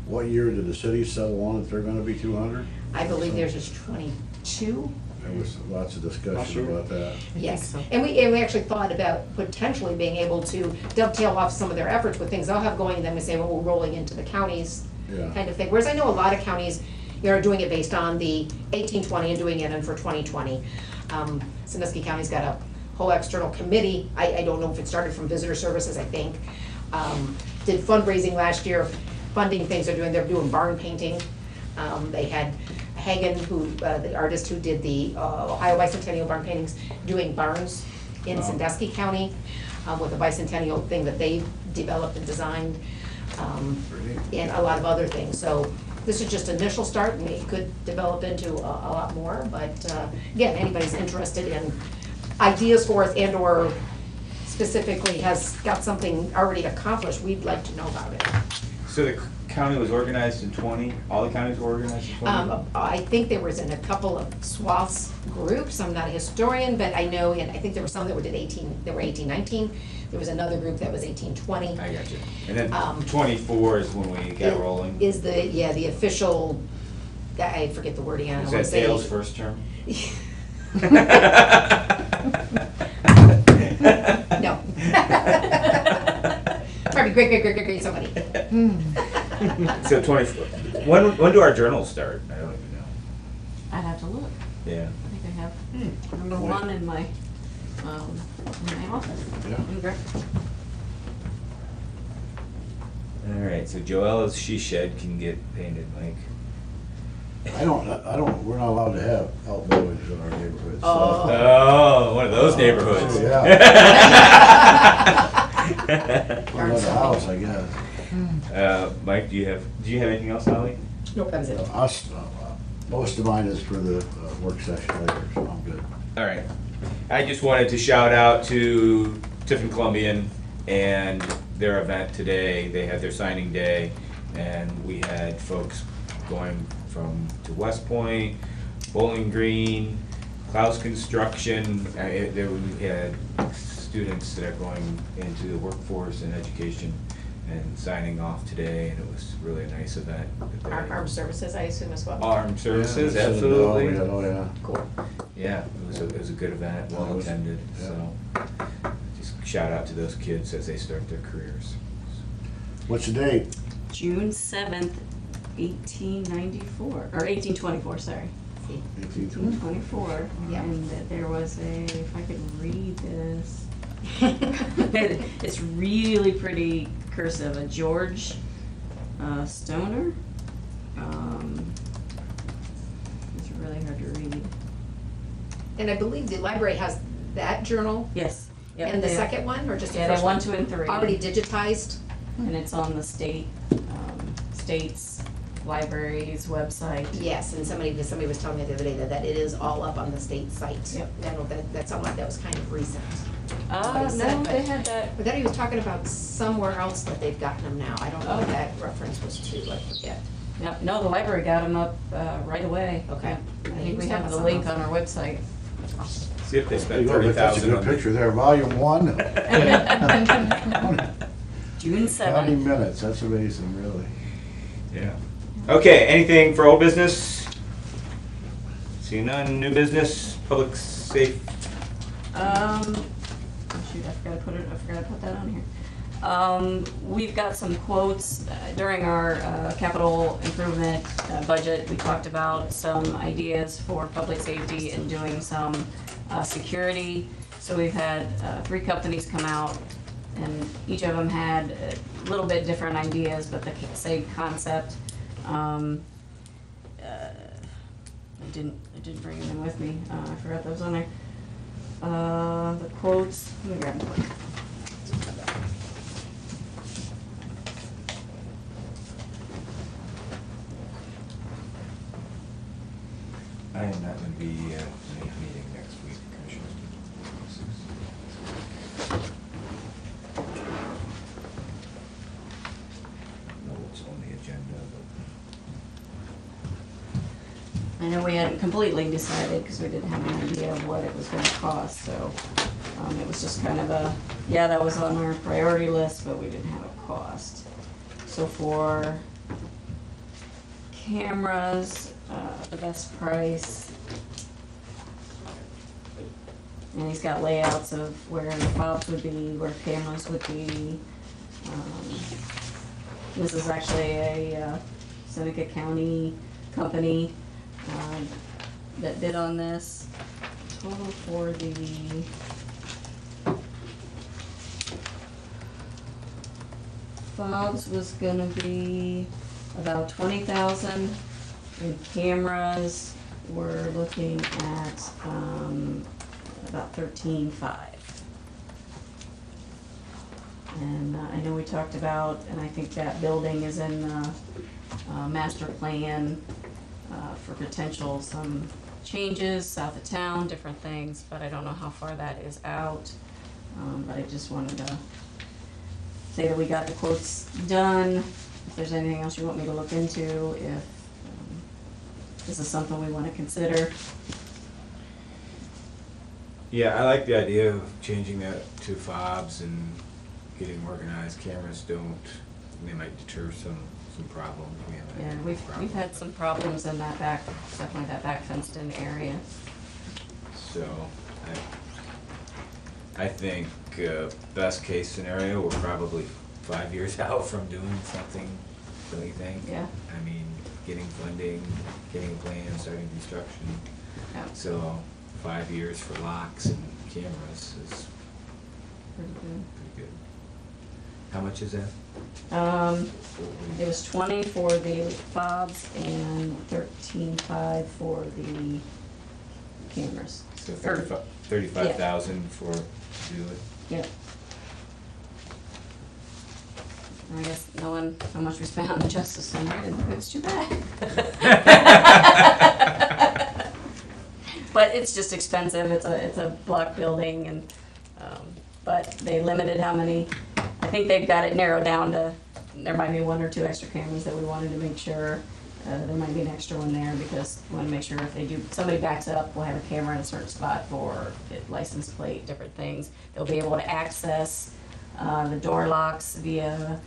What year did the city settle on if they're gonna be 200? I believe theirs is 22. There was lots of discussion about that. Yes, so. and we actually thought about potentially being able to dovetail off some of their efforts with things they'll have going, and then we say, well, we're rolling into the counties kind of thing. Whereas I know a lot of counties, you know, are doing it based on the 1820 and doing it in for 2020. Sandusky County's got a whole external committee. I don't know if it started from visitor services, I think. Did fundraising last year, funding things they're doing barn painting. They had Hagen, who the artist who did the Ohio Bicentennial barn paintings, doing barns in Sandusky County with a bicentennial thing that they developed and designed, and a lot of other things. So this is just initial start, and it could develop into a lot more. But again, anybody's interested in ideas for us and or specifically has got something already accomplished, we'd like to know about it. So the county was organized in 20, all the counties were organized in 20? I think there was in a couple of swaths groups. I'm not a historian, but I know, and I think there were some that were 1819. There was another group that was 1820. I got you. And then 24 is when we got rolling. Is the official, I forget the wording on it. Is that Dale's first term? No. Probably great somebody. So 24. When do our journals start? I don't even know. I'd have to look. Yeah. I think I have number one in my office. Yeah. Okay. All right. So Joella's she shed can get painted, Mike. I don't, we're not allowed to have outbuildings in our neighborhood. So. Oh, one of those neighborhoods. Yeah. Another house, I guess. Mike, do you have anything else, Holly? Nope, that was it. Most of mine is for the work session later, so I'm good. All right. I just wanted to shout out to Tiffin Columbian and their event today. They had their signing day, and we had folks going to West Point, Bowling Green, Klaus Construction. We had students that are going into the workforce and education and signing off today, and it was really a nice event. that they- Armed services, I assume as well. Armed services, Yeah, absolutely. Oh, yeah. Cool. Yeah, it was a good event, Yeah, it well was- attended, yeah. so just shout out to those kids as they start their careers. What's the date? June 7th, 1894, or 1824, sorry. 1824, Yeah. and there was if I could read this. It's really pretty cursive, a George Stoner. It's really hard to read. And I believe the library has that journal Yes. Yep, and the they- second one, or just the Yeah, they first have one? 1, 2, and 3. Already digitized? And it's on the state's library's website. Yes, and somebody was telling me the other day that it is all up on the state site. Yep. I know that sounded like that was kind of recent. No, said, they had that. But then he was talking about somewhere else that they've gotten them now. I don't know what Oh. that reference was to, I forget. Yep, no, the library got them up right away. Okay. I think we have the link on our website. See if they There spent you go, $30,000 that's a good on picture there, volume 1. June 7th. 90 minutes, that's amazing, really. Yeah. Okay, anything for old business? See none, new business, public safe. Shoot, I forgot to put that on here. We've got some quotes during our capital improvement budget. We talked about some ideas for public safety and doing some security. So we've had 3 companies come out, and each of them had a little bit different ideas, but the same concept. I didn't bring them with me. I forgot those on there. The quotes. Let me grab them quick. I am not gonna be at any meeting next week, Commissioners. No, it's on the agenda, I know we hadn't completely decided because we didn't have an idea of what it was gonna cost, so, it was just kind of that was on our priority list, but we didn't have a cost. So for cameras, the best price, and he's got layouts of where the fobs would be, where cameras would be. This is actually a Seneca County company that bid on this. Total for the fobs was gonna be about 20,000, and cameras we're looking at about 13.5. And I know we talked about, and I think that building is in the master plan for potential some changes south of town, different things, but I don't know how far that is out. But I just wanted to say that we got the quotes done. If there's anything else you want me to look into, if this is something we want to consider. yeah, I like the idea of changing that to fobs and getting organized. Cameras they might deter some problems. We haven't had Yeah, any we've problems. had some problems in that back, definitely that back fenced in area. So, I think best case scenario, we're probably 5 years out from doing something, don't you think? Yeah. I mean, getting funding, getting a plan, starting construction. Yeah. So 5 years for locks and cameras is Pretty good. pretty good. How much is that? It was 20 for the fobs and 13.5 for the cameras. So Or- 35,000 for to do it? Yep. I guess knowing how much we spent on the Justice Center, I didn't think it was too bad. But it's just expensive, it's a block building and, but they limited how many, I think they've got it narrowed down to, there might be 1 or 2 extra cameras that we wanted to make sure. There might be an extra one there because we want to make sure if they do, somebody backs up, we'll have a camera in a certain spot for license plate, different things. They'll be able to access the door locks via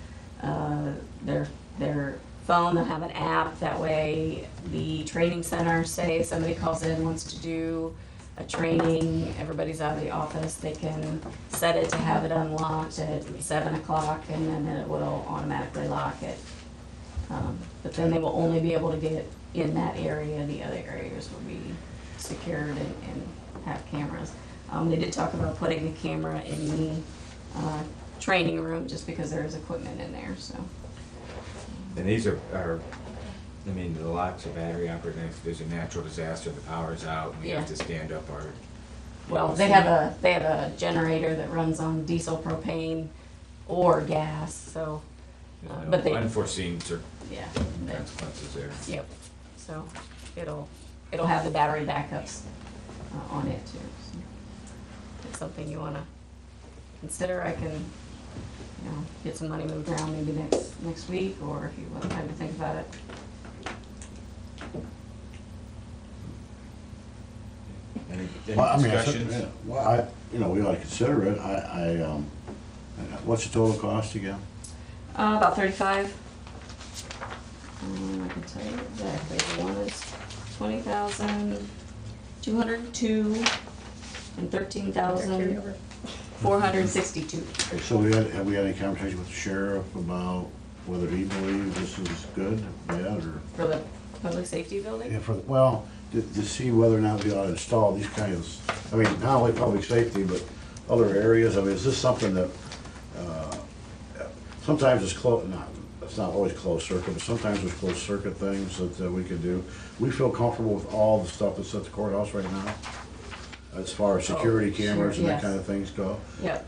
their phone, they'll have an app, that way the training center, say somebody calls in, wants to do a training, everybody's out of the office, they can set it to have it unlocked at 7 o'clock, and then it will automatically lock it. But then they will only be able to get in that area, the other areas will be secured and have cameras. They did talk about putting a camera in the training room, just because there is equipment in there, so. And these are, I mean, the locks are battery operated, if there's a natural disaster, the power's out, and we have Yeah. to stand up our. Well, they have a generator that runs on diesel, propane, or gas, so, There's but no they- unforeseen yeah. consequences there. Yep, so it'll have the battery backups on it too. So if it's something you wanna consider, I can, get some money moved around maybe next week, or if you want time to think about it. Any Well, I mean, discussions? yeah, well, we ought to consider it. What's the total cost again? About 35. I can tell you exactly, the one is 20,202 and 13,462. Okay, so have we had any conversation with the sheriff about whether he believes this is good, bad, or? For the public safety building? Yeah, to see whether or not we ought to install these kinds, I mean, not only public safety, but other areas. I mean, is this something that, sometimes it's it's not always closed circuit, but sometimes there's closed circuit things that we could do. We feel comfortable with all the stuff that's at the courthouse right now, as far as security cameras and that yes. kind of things go. Yep.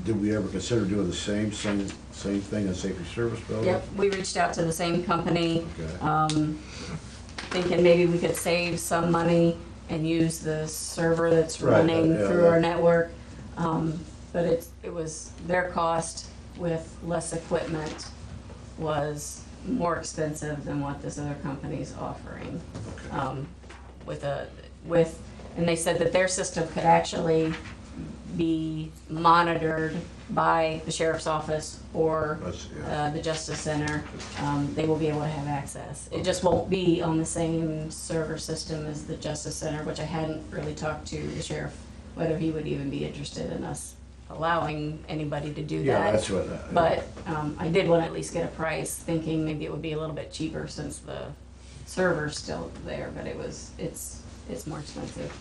Did we ever consider doing the same thing in safety service building? Yep, we reached out to the same company, Okay. thinking maybe we could save some money and use the server that's Right, running yeah, through yeah. our network. But it was, their cost with less equipment was more expensive than what this other company's offering. Okay. And they said that their system could actually be monitored by the sheriff's office or Yeah. the Justice Center. They will be able to have access. It just won't be on the same server system as the Justice Center, which I hadn't really talked to the sheriff, whether he would even be interested in us allowing anybody to do that. Yeah, that's what. But I did want to at least get a price, thinking maybe it would be a little bit cheaper since the server's still there, but it's more expensive.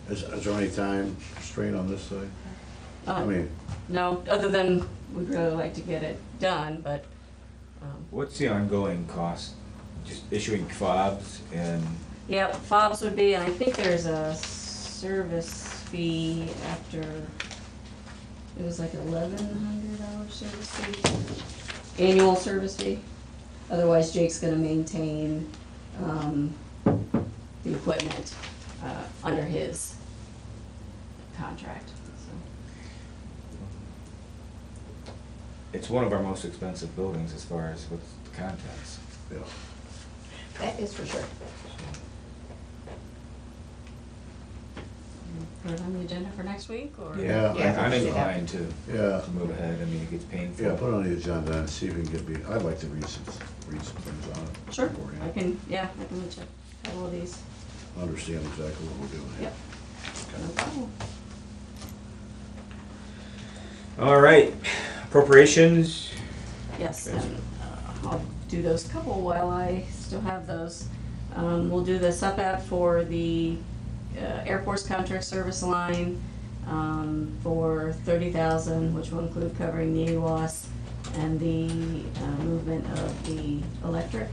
Is there any time strain on this side? I mean, No, other than we'd really like to get it done, but, What's the ongoing cost? Just issuing fobs and, yeah, fobs would be, and I think there's a service fee after, it was like $1,100 service fee, annual service fee. Otherwise, Jake's gonna maintain, the equipment, under his contract, so. it's one of our most expensive buildings as far as what's the contents. yeah. That is for sure. Put it on the agenda for next week, or? Yeah. I'm inclined to Yeah. move ahead, I mean, it gets painful. Yeah, put it on the agenda and see if we can I'd like to read some things on it. Sure, beforehand. I can let you have all these. Understand exactly what we're doing. Yep. No problem. All right, appropriations, Yes, and I'll do those couple while I still have those. We'll do the sub-app for the Air Force contract service line for $30,000, which will include covering the AWAS and the movement of the electric.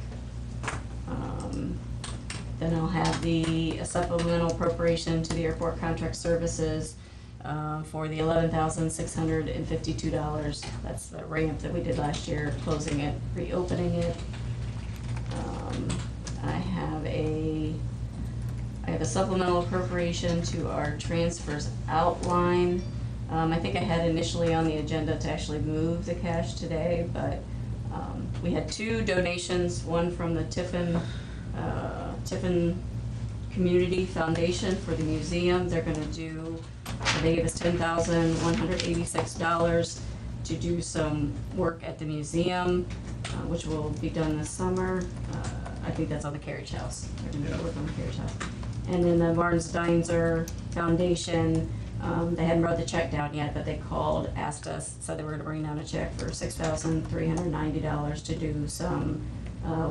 Then I'll have a supplemental appropriation to the airport contract services for the $11,652. That's the ramp that we did last year, closing it, reopening it. I have a supplemental appropriation to our transfers outline. I think I had initially on the agenda to actually move the cash today, but we had two donations, one from the Tiffin Community Foundation for the museum. They gave us $10,186, to do some work at the museum, which will be done this summer. I think that's on the Carriage House. They're gonna Yeah. do work on the Carriage House. And then the Barnes Deinzer Foundation, they hadn't wrote the check down yet, but they called, asked us, said they were gonna bring down a check for $6,390 to do some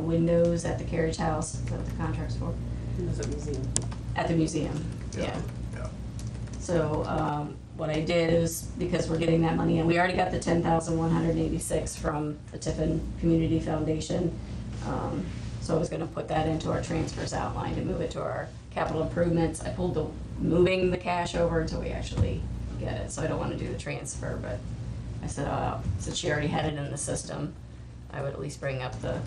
windows at the Carriage House. Is that what the contract's for? It was a museum. At the museum, yeah. Yeah. So, what I did is, because we're getting that money in, we already got the 10,186 from the Tiffin Community Foundation. So I was gonna put that into our transfers outline to move it to our capital improvements. I pulled moving the cash over until we actually get it, so I don't wanna do the transfer, but I said, since she already had it in the system, I would at least bring up the,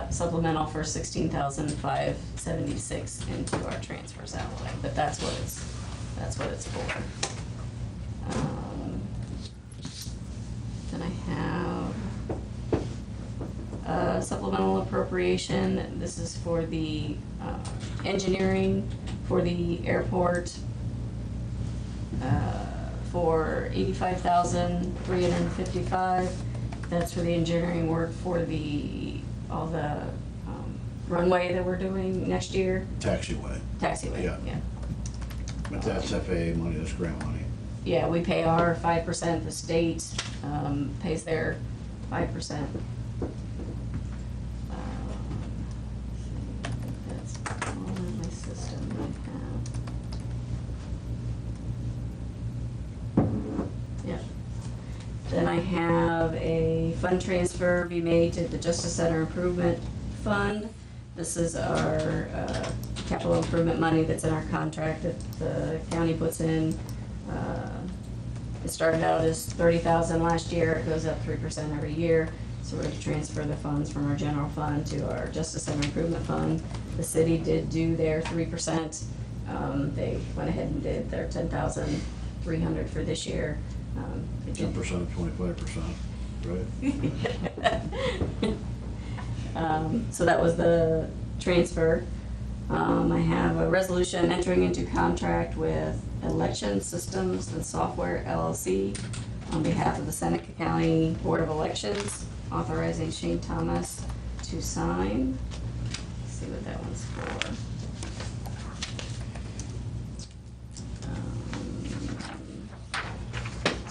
supplemental for 16,576 into our transfers outline, but that's what it's for. Then I have supplemental appropriation. This is for the engineering for the airport for $85,355. That's for the engineering work for all the runway that we're doing next year. Taxiway. Taxiway, Yeah. yeah. But that's FAA money, that's grant money. Yeah, we pay our 5%, the state pays their 5%. That's all in my system I have. Yeah. Then I have a fund transfer be made to the Justice Center Improvement Fund. This is our capital improvement money that's in our contract that the county puts in. It started out as $30,000 last year, it goes up 3% every year. So we're to transfer the funds from our general fund to our Justice Center Improvement Fund. The city did do their 3%. They went ahead and did their $10,300 for this year. 10%, 25%, right? So that was the transfer. I have a resolution entering into contract with Election Systems and Software LLC on behalf of the Seneca County Board of Elections, authorizing Shane Thomas to sign. Let's see what that one's for.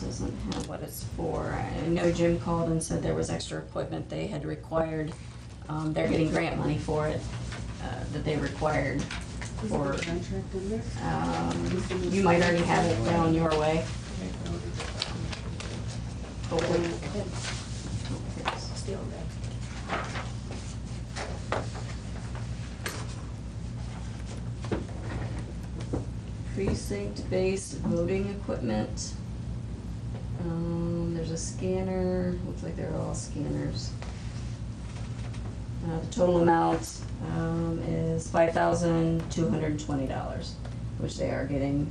Doesn't have what it's for. I know Jim called and said there was extra equipment they had required. They're getting grant money for it, that they required Is for, there a contract in there? you might already have it down your way. Hopefully. Still there. Precinct-based voting equipment. There's a scanner, looks like they're all scanners. The total amount is $5,220, which they are getting.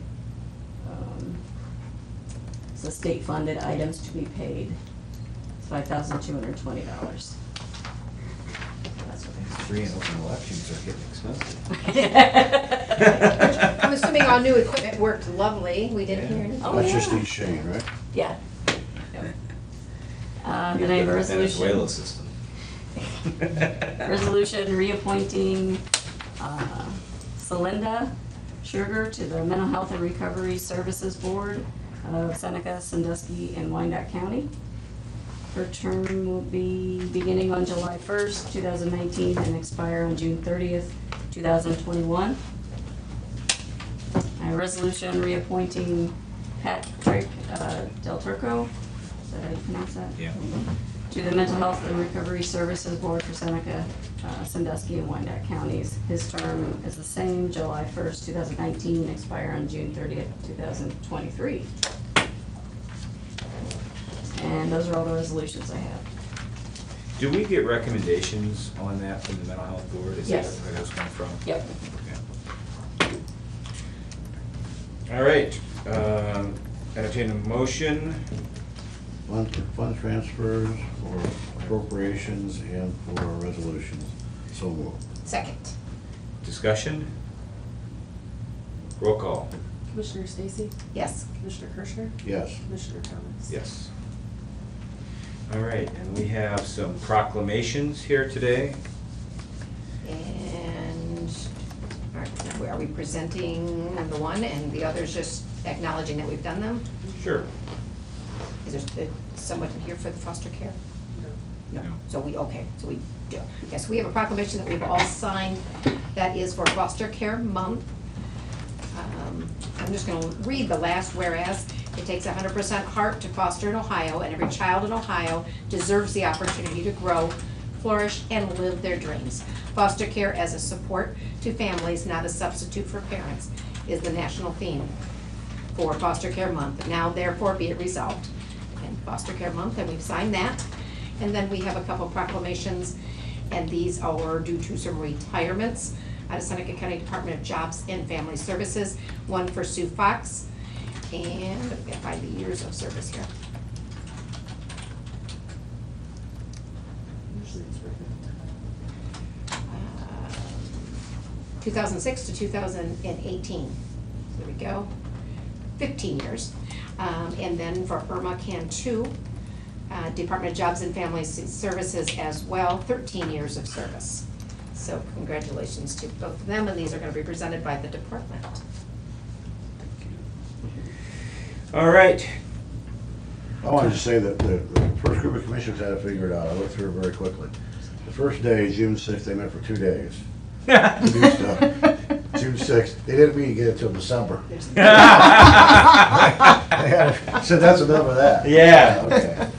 It's the state-funded items to be paid. It's $5,220. That's what Free and open elections are getting expensive. I'm assuming our new equipment worked lovely. We didn't hear anything. Oh, That's yeah. just each Shane, right? Yeah. Then I have a resolution. Venezuela system. Resolution reappointing Celinda Sugar to the Mental Health and Recovery Services Board of Seneca, Sandusky, and Wyandotte County. Her term will be beginning on July 1st, 2019, and expire on June 30th, 2021. A resolution reappointing Patrick Del Turco, is that how you pronounce that? Yeah. To the Mental Health and Recovery Services Board for Seneca, Sandusky, and Wyandotte counties. His term is the same, July 1st, 2019, expire on June 30th, 2023. And those are all the resolutions I have. Do we get recommendations on that from the mental health board? Is that Yes. where those come from? Yep. Okay. All right, entertain a motion. Fund transfers for appropriations and for resolutions. So moved. Second. Discussion? Roll call. Commissioner Stacy? Yes. Commissioner Kirschner? Yes. Commissioner Thomas? Yes. All right, and we have some proclamations here today. And are we presenting the one and the others just acknowledging that we've done them? Sure. Is there someone here for the foster care? No. So we do. Yes, we have a proclamation that we've all signed that is for Foster Care Month. I'm just gonna read the last whereas. It takes 100% heart to foster in Ohio, and every child in Ohio deserves the opportunity to grow, flourish, and live their dreams. Foster care as a support to families, not a substitute for parents, is the national theme for Foster Care Month. Now therefore be it resolved. And Foster Care Month, and we've signed that. And then we have a couple proclamations, and these are due to some retirements out of Seneca County Department of Jobs and Family Services. One for Sue Fox, and I've got 5 years of service here. Usually it's written. 2006 to 2018. There we go. 15 years. And then for Irma Cantu, Department of Jobs and Family Services as well, 13 years of service. So congratulations to both of them, and these are going to be presented by the department. All right. I wanted to say that the first group of commissioners had it figured out. I looked through it very quickly. The first day, June 6th, they met for 2 days. To do stuff. June 6th, they didn't mean to get it till December. So that's enough of that. Yeah. Okay.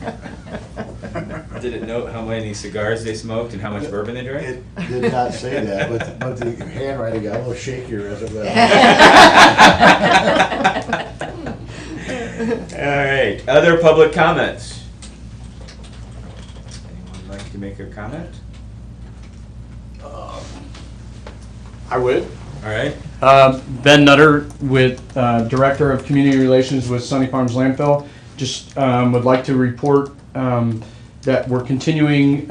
Did it note how many cigars they smoked and how much bourbon they drank? It did not say that, but the handwriting got a little shakier as it went on. All right, other public comments? Anyone like to make a comment? I would. All right. Ben Nutter, with Director of Community Relations with Sunny Farms Landfill. Just would like to report that we're continuing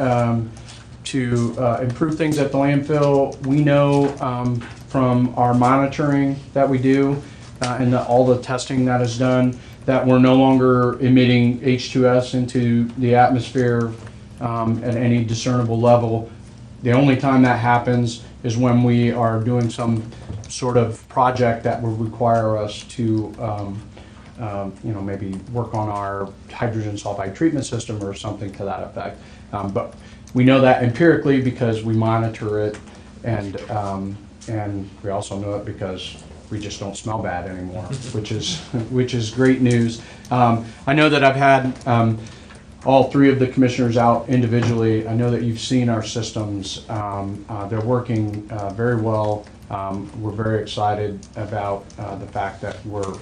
to improve things at the landfill. We know from our monitoring that we do and all the testing that is done that we're no longer emitting H2S into the atmosphere at any discernible level. The only time that happens is when we are doing some sort of project that would require us to maybe work on our hydrogen sulfide treatment system or something to that effect. But we know that empirically because we monitor it, and we also know it because we just don't smell bad anymore, which is great news. I know that I've had all 3 of the commissioners out individually. I know that you've seen our systems. They're working very well. We're very excited about the fact that we're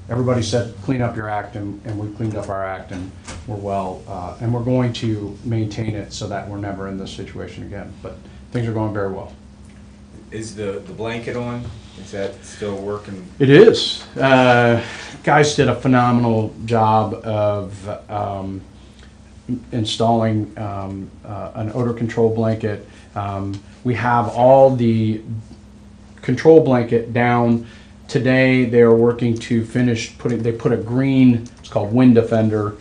everybody said clean up your act, and we cleaned up our act, and we're well, and we're going to maintain it so that we're never in this situation again. But things are going very well. Is the blanket on? Is that still working? It is. Guys did a phenomenal job of installing an odor control blanket. We have all the control blanket down. Today they are working to finish they put a green, it's called Wind Defender,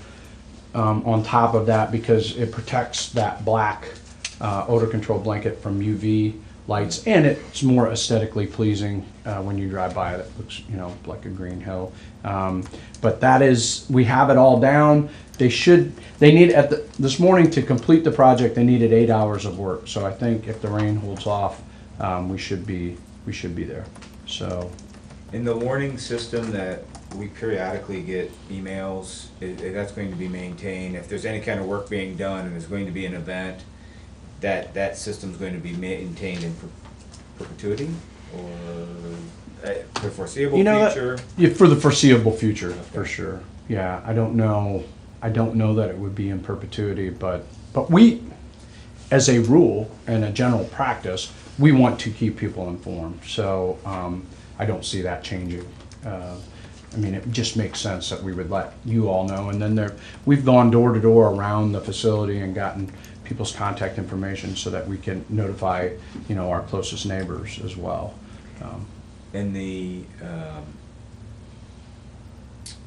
on top of that because it protects that black odor control blanket from UV lights, and it's more aesthetically pleasing when you drive by it. It looks, like a green hill. But that is, we have it all down. This morning to complete the project, they needed 8 hours of work. So I think if the rain holds off, we should be there. So. In the warning system that we periodically get emails, that's going to be maintained. If there's any kind of work being done and there's going to be an event, that system's going to be maintained in perpetuity, or for the foreseeable future? For the foreseeable future, Okay. for sure. Yeah, I don't know that it would be in perpetuity, but we, as a rule and a general practice, we want to keep people informed. So I don't see that changing. It just makes sense that we would let you all know. And then we've gone door to door around the facility and gotten people's contact information so that we can notify, our closest neighbors as well. And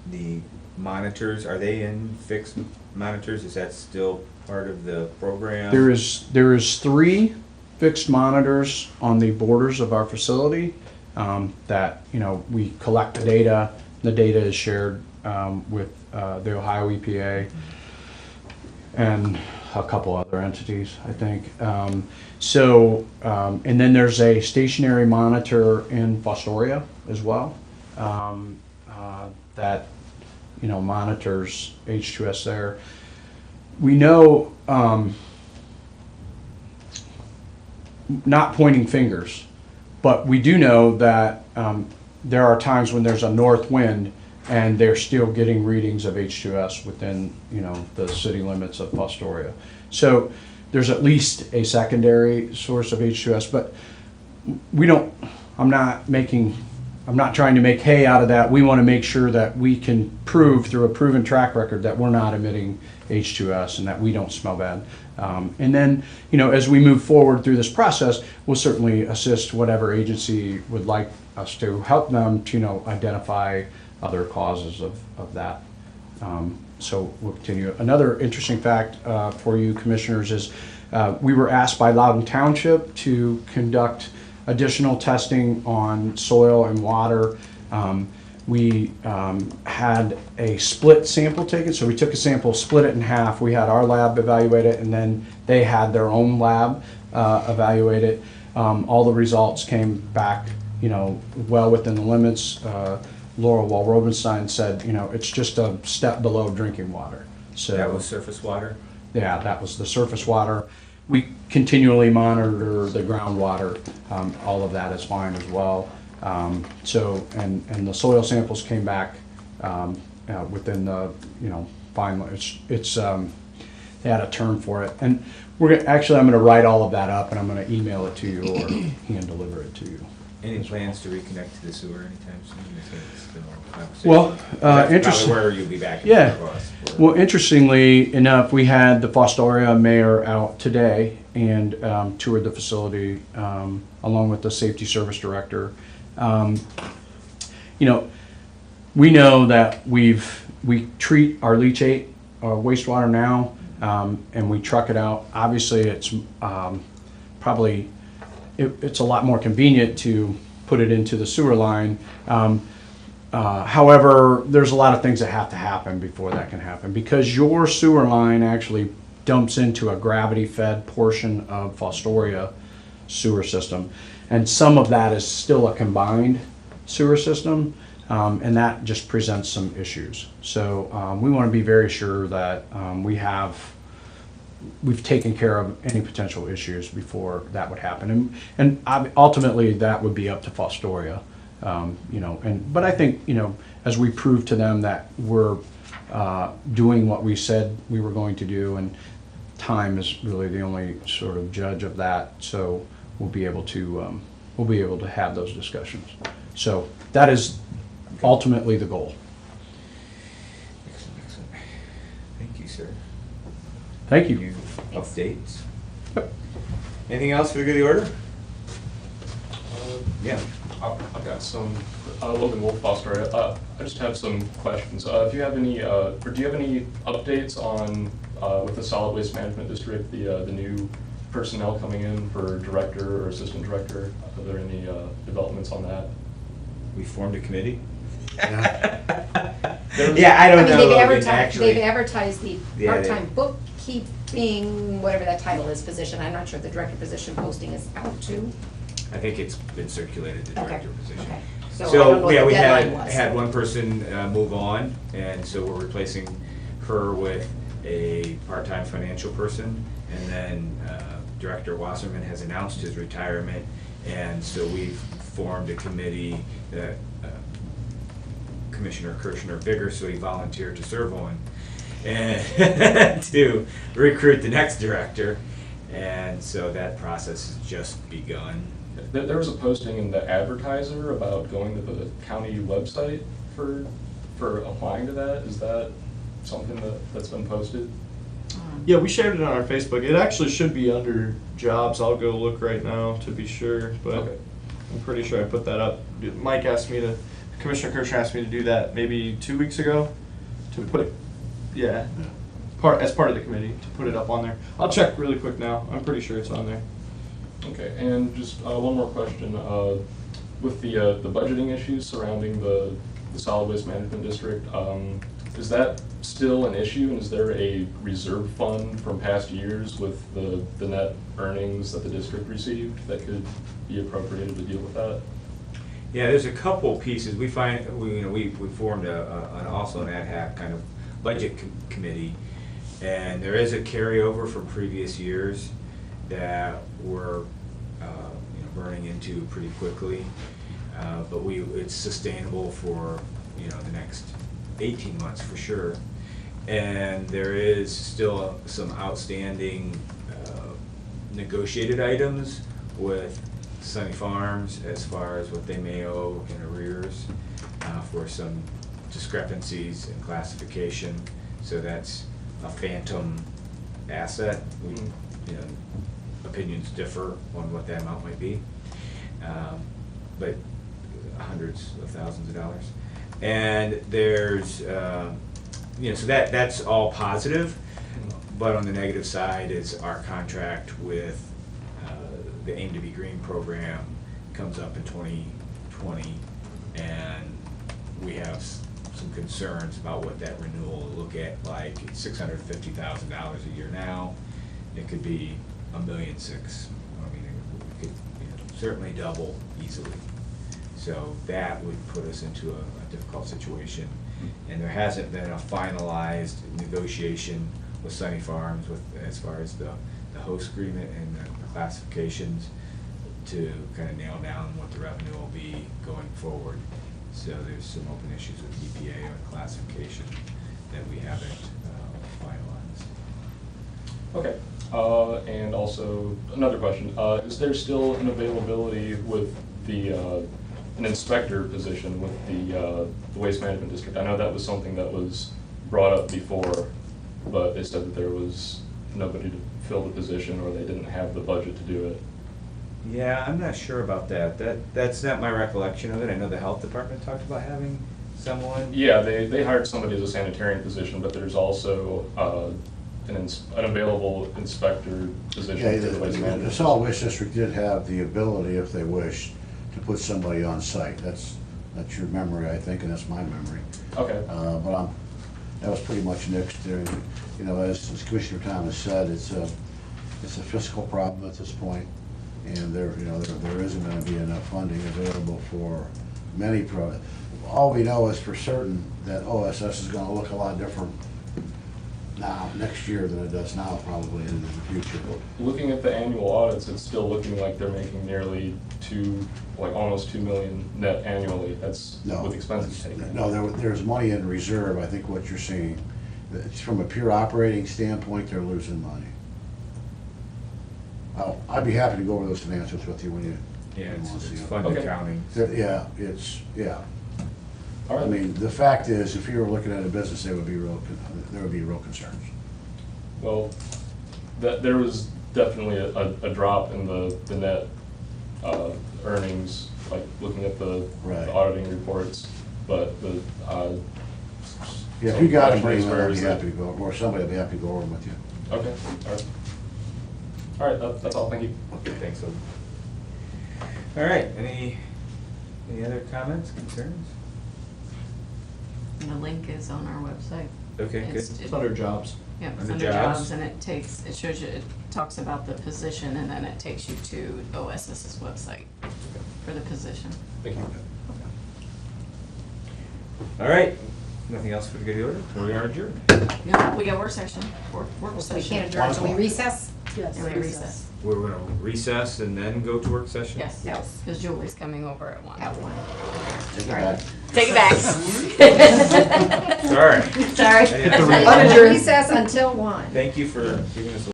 the monitors, are they in fixed monitors? Is that still part of the program? There is 3 fixed monitors on the borders of our facility that, we collect the data. The data is shared with the Ohio EPA and a couple other entities, I think. And then there's a stationary monitor in Fostoria as well that monitors H2S there. We know, not pointing fingers, but we do know that there are times when there's a north wind and they're still getting readings of H2S within, the city limits of Fostoria. So there's at least a secondary source of H2S, but I'm not trying to make hay out of that. We want to make sure that we can prove through a proven track record that we're not emitting H2S and that we don't smell bad. And then, as we move forward through this process, we'll certainly assist whatever agency would like us to help them to, identify other causes of that. So we'll continue. Another interesting fact for you commissioners is we were asked by Loudoun Township to conduct additional testing on soil and water. We had a split sample taken, so we took a sample, split it in half. We had our lab evaluate it, and then they had their own lab evaluate it. All the results came back, well within the limits. Laurel Wall-Robenstein said, it's just a step below drinking water. So that was surface water? Yeah, that was the surface water. We continually monitor the groundwater. All of that is fine as well. And the soil samples came back within the, fine. It's they had a term for it. And I'm going to write all of that up and I'm going to email it to you or hand deliver it to you. Any plans to reconnect to the sewer anytime soon? It's been a long conversation. Well, That's interesting. probably where you'll be back in Yeah. front of us. Well, interestingly enough, we had the Fostoria mayor out today and toured the facility along with the safety service director. We know that we treat our leachate wastewater now and we truck it out. Obviously, it's probably it's a lot more convenient to put it into the sewer line. However, there's a lot of things that have to happen before that can happen because your sewer line actually dumps into a gravity-fed portion of Fostoria sewer system. And some of that is still a combined sewer system, and that just presents some issues. So we want to be very sure that we've taken care of any potential issues before that would happen. And ultimately, that would be up to Fostoria. But I think, as we prove to them that we're doing what we said we were going to do, and time is really the only sort of judge of that, so we'll be able to have those discussions. So that is ultimately the goal. Excellent, excellent. Thank you, sir. Thank you. Any updates? Anything else for the good of the order? Yeah. I've got some, Logan Wolf, Fostoria. I just have some questions. Do you have any updates on, with the solid waste management district, the new personnel coming in for director or assistant director? Are there any developments on that? We formed a committee? Yeah, I don't know. They've advertised the Yeah, part-time bookkeeping, whatever that title is, position. I'm not sure if the director position posting is out too. I think it's been circulated, the director position. Okay. So I don't know what the we deadline was. had one person move on, and so we're replacing her with a part-time financial person. And then Director Wasserman has announced his retirement, and so we've formed a committee that Commissioner Kirshner vigorously volunteered to serve on, and to recruit the next director. And so that process has just begun. There was a posting in the Advertiser about going to the county website for applying to that. Is that something that's been posted? Yeah, we shared it on our Facebook. It actually should be under jobs. I'll go look right now to be sure, but Okay. I'm pretty sure I put that up. Mike asked me to, Commissioner Kirschner asked me to do that maybe 2 weeks ago, to put it, yeah, as part of the committee, to put it up on there. I'll check really quick now. I'm pretty sure it's on there. Okay, and just one more question. With the budgeting issues surrounding the solid waste management district, is that still an issue? And is there a reserve fund from past years with the net earnings that the district received that could be appropriated to deal with that? Yeah, there's a couple pieces. We formed also an ad hoc kind of budget committee, and there is a carryover from previous years that we're burning into pretty quickly, but it's sustainable for the next 18 months for sure. And there is still some outstanding negotiated items with Sunny Farms as far as what they may owe in arrears for some discrepancies in classification. So that's a phantom asset. Opinions differ on what that amount might be, but hundreds of thousands of dollars. And there's, so that's all positive, but on the negative side is our contract with the Aim to Be Green program comes up in 2020, and we have some concerns about what that renewal will look at like. It's $650,000 a year now. It could be $1.6 million. I mean, it could certainly double easily. So that would put us into a difficult situation. And there hasn't been a finalized negotiation with Sunny Farms as far as the host agreement and the classifications to kind of nail down what the revenue will be going forward. So there's some open issues with EPA on classification that we haven't finalized. Okay. And also another question: is there still an availability with an inspector position with the waste management district? I know that was something that was brought up before, but they said that there was nobody to fill the position, or they didn't have the budget to do it. Yeah, I'm not sure about that. That's not my recollection of it. I know the health department talked about having someone. Yeah, they hired somebody as a sanitarian position, but there's also an available inspector position Yeah, for the waste the management. solid waste district did have the ability, if they wished, to put somebody on site. That's your memory, I think, and that's my memory. Okay. But that was pretty much nixed there. As Commissioner Thomas said, it's a fiscal problem at this point, and there isn't going to be enough funding available for many projects. All we know is for certain that OSS is going to look a lot different now, next year, than it does now, probably in the future. Looking at the annual audits, it's still looking like they're making nearly almost $2 million net annually. That's with expenses taken. No, there's money in reserve. I think what you're seeing, from a pure operating standpoint, they're losing money. I'd be happy to go over those financials with you when you. Yeah, want to see it's them. fund accounting. Yeah. All right. I mean, the fact is, if you were looking at a business, there would be real concerns. Well, there was definitely a drop in the net earnings, like looking at the auditing reports, but Yeah, if you got them, question is, I'd where be is that? happy to go, or somebody will be happy to go over them with you. Okay, all right. All right, that's all, thank you. Okay, thanks. All right, any other comments, concerns? The link is on our website. Okay, good. It's under jobs. Yep, it's Under under jobs. jobs, and it shows you, it talks about the position, and then it takes you to OSS's website for the position. Thank you. All right, nothing else for the good order? We are adjourned. No, we got work session, work So we session. can't adjourn, so we recess? Yes. Yeah, we recess. We're gonna recess and then go to work session? Yes, Yes. because Julie's coming over at 1. At 1. Take it back. Take it back. Sorry. Sorry. Adjourn. Recess until 1. Thank you for giving us a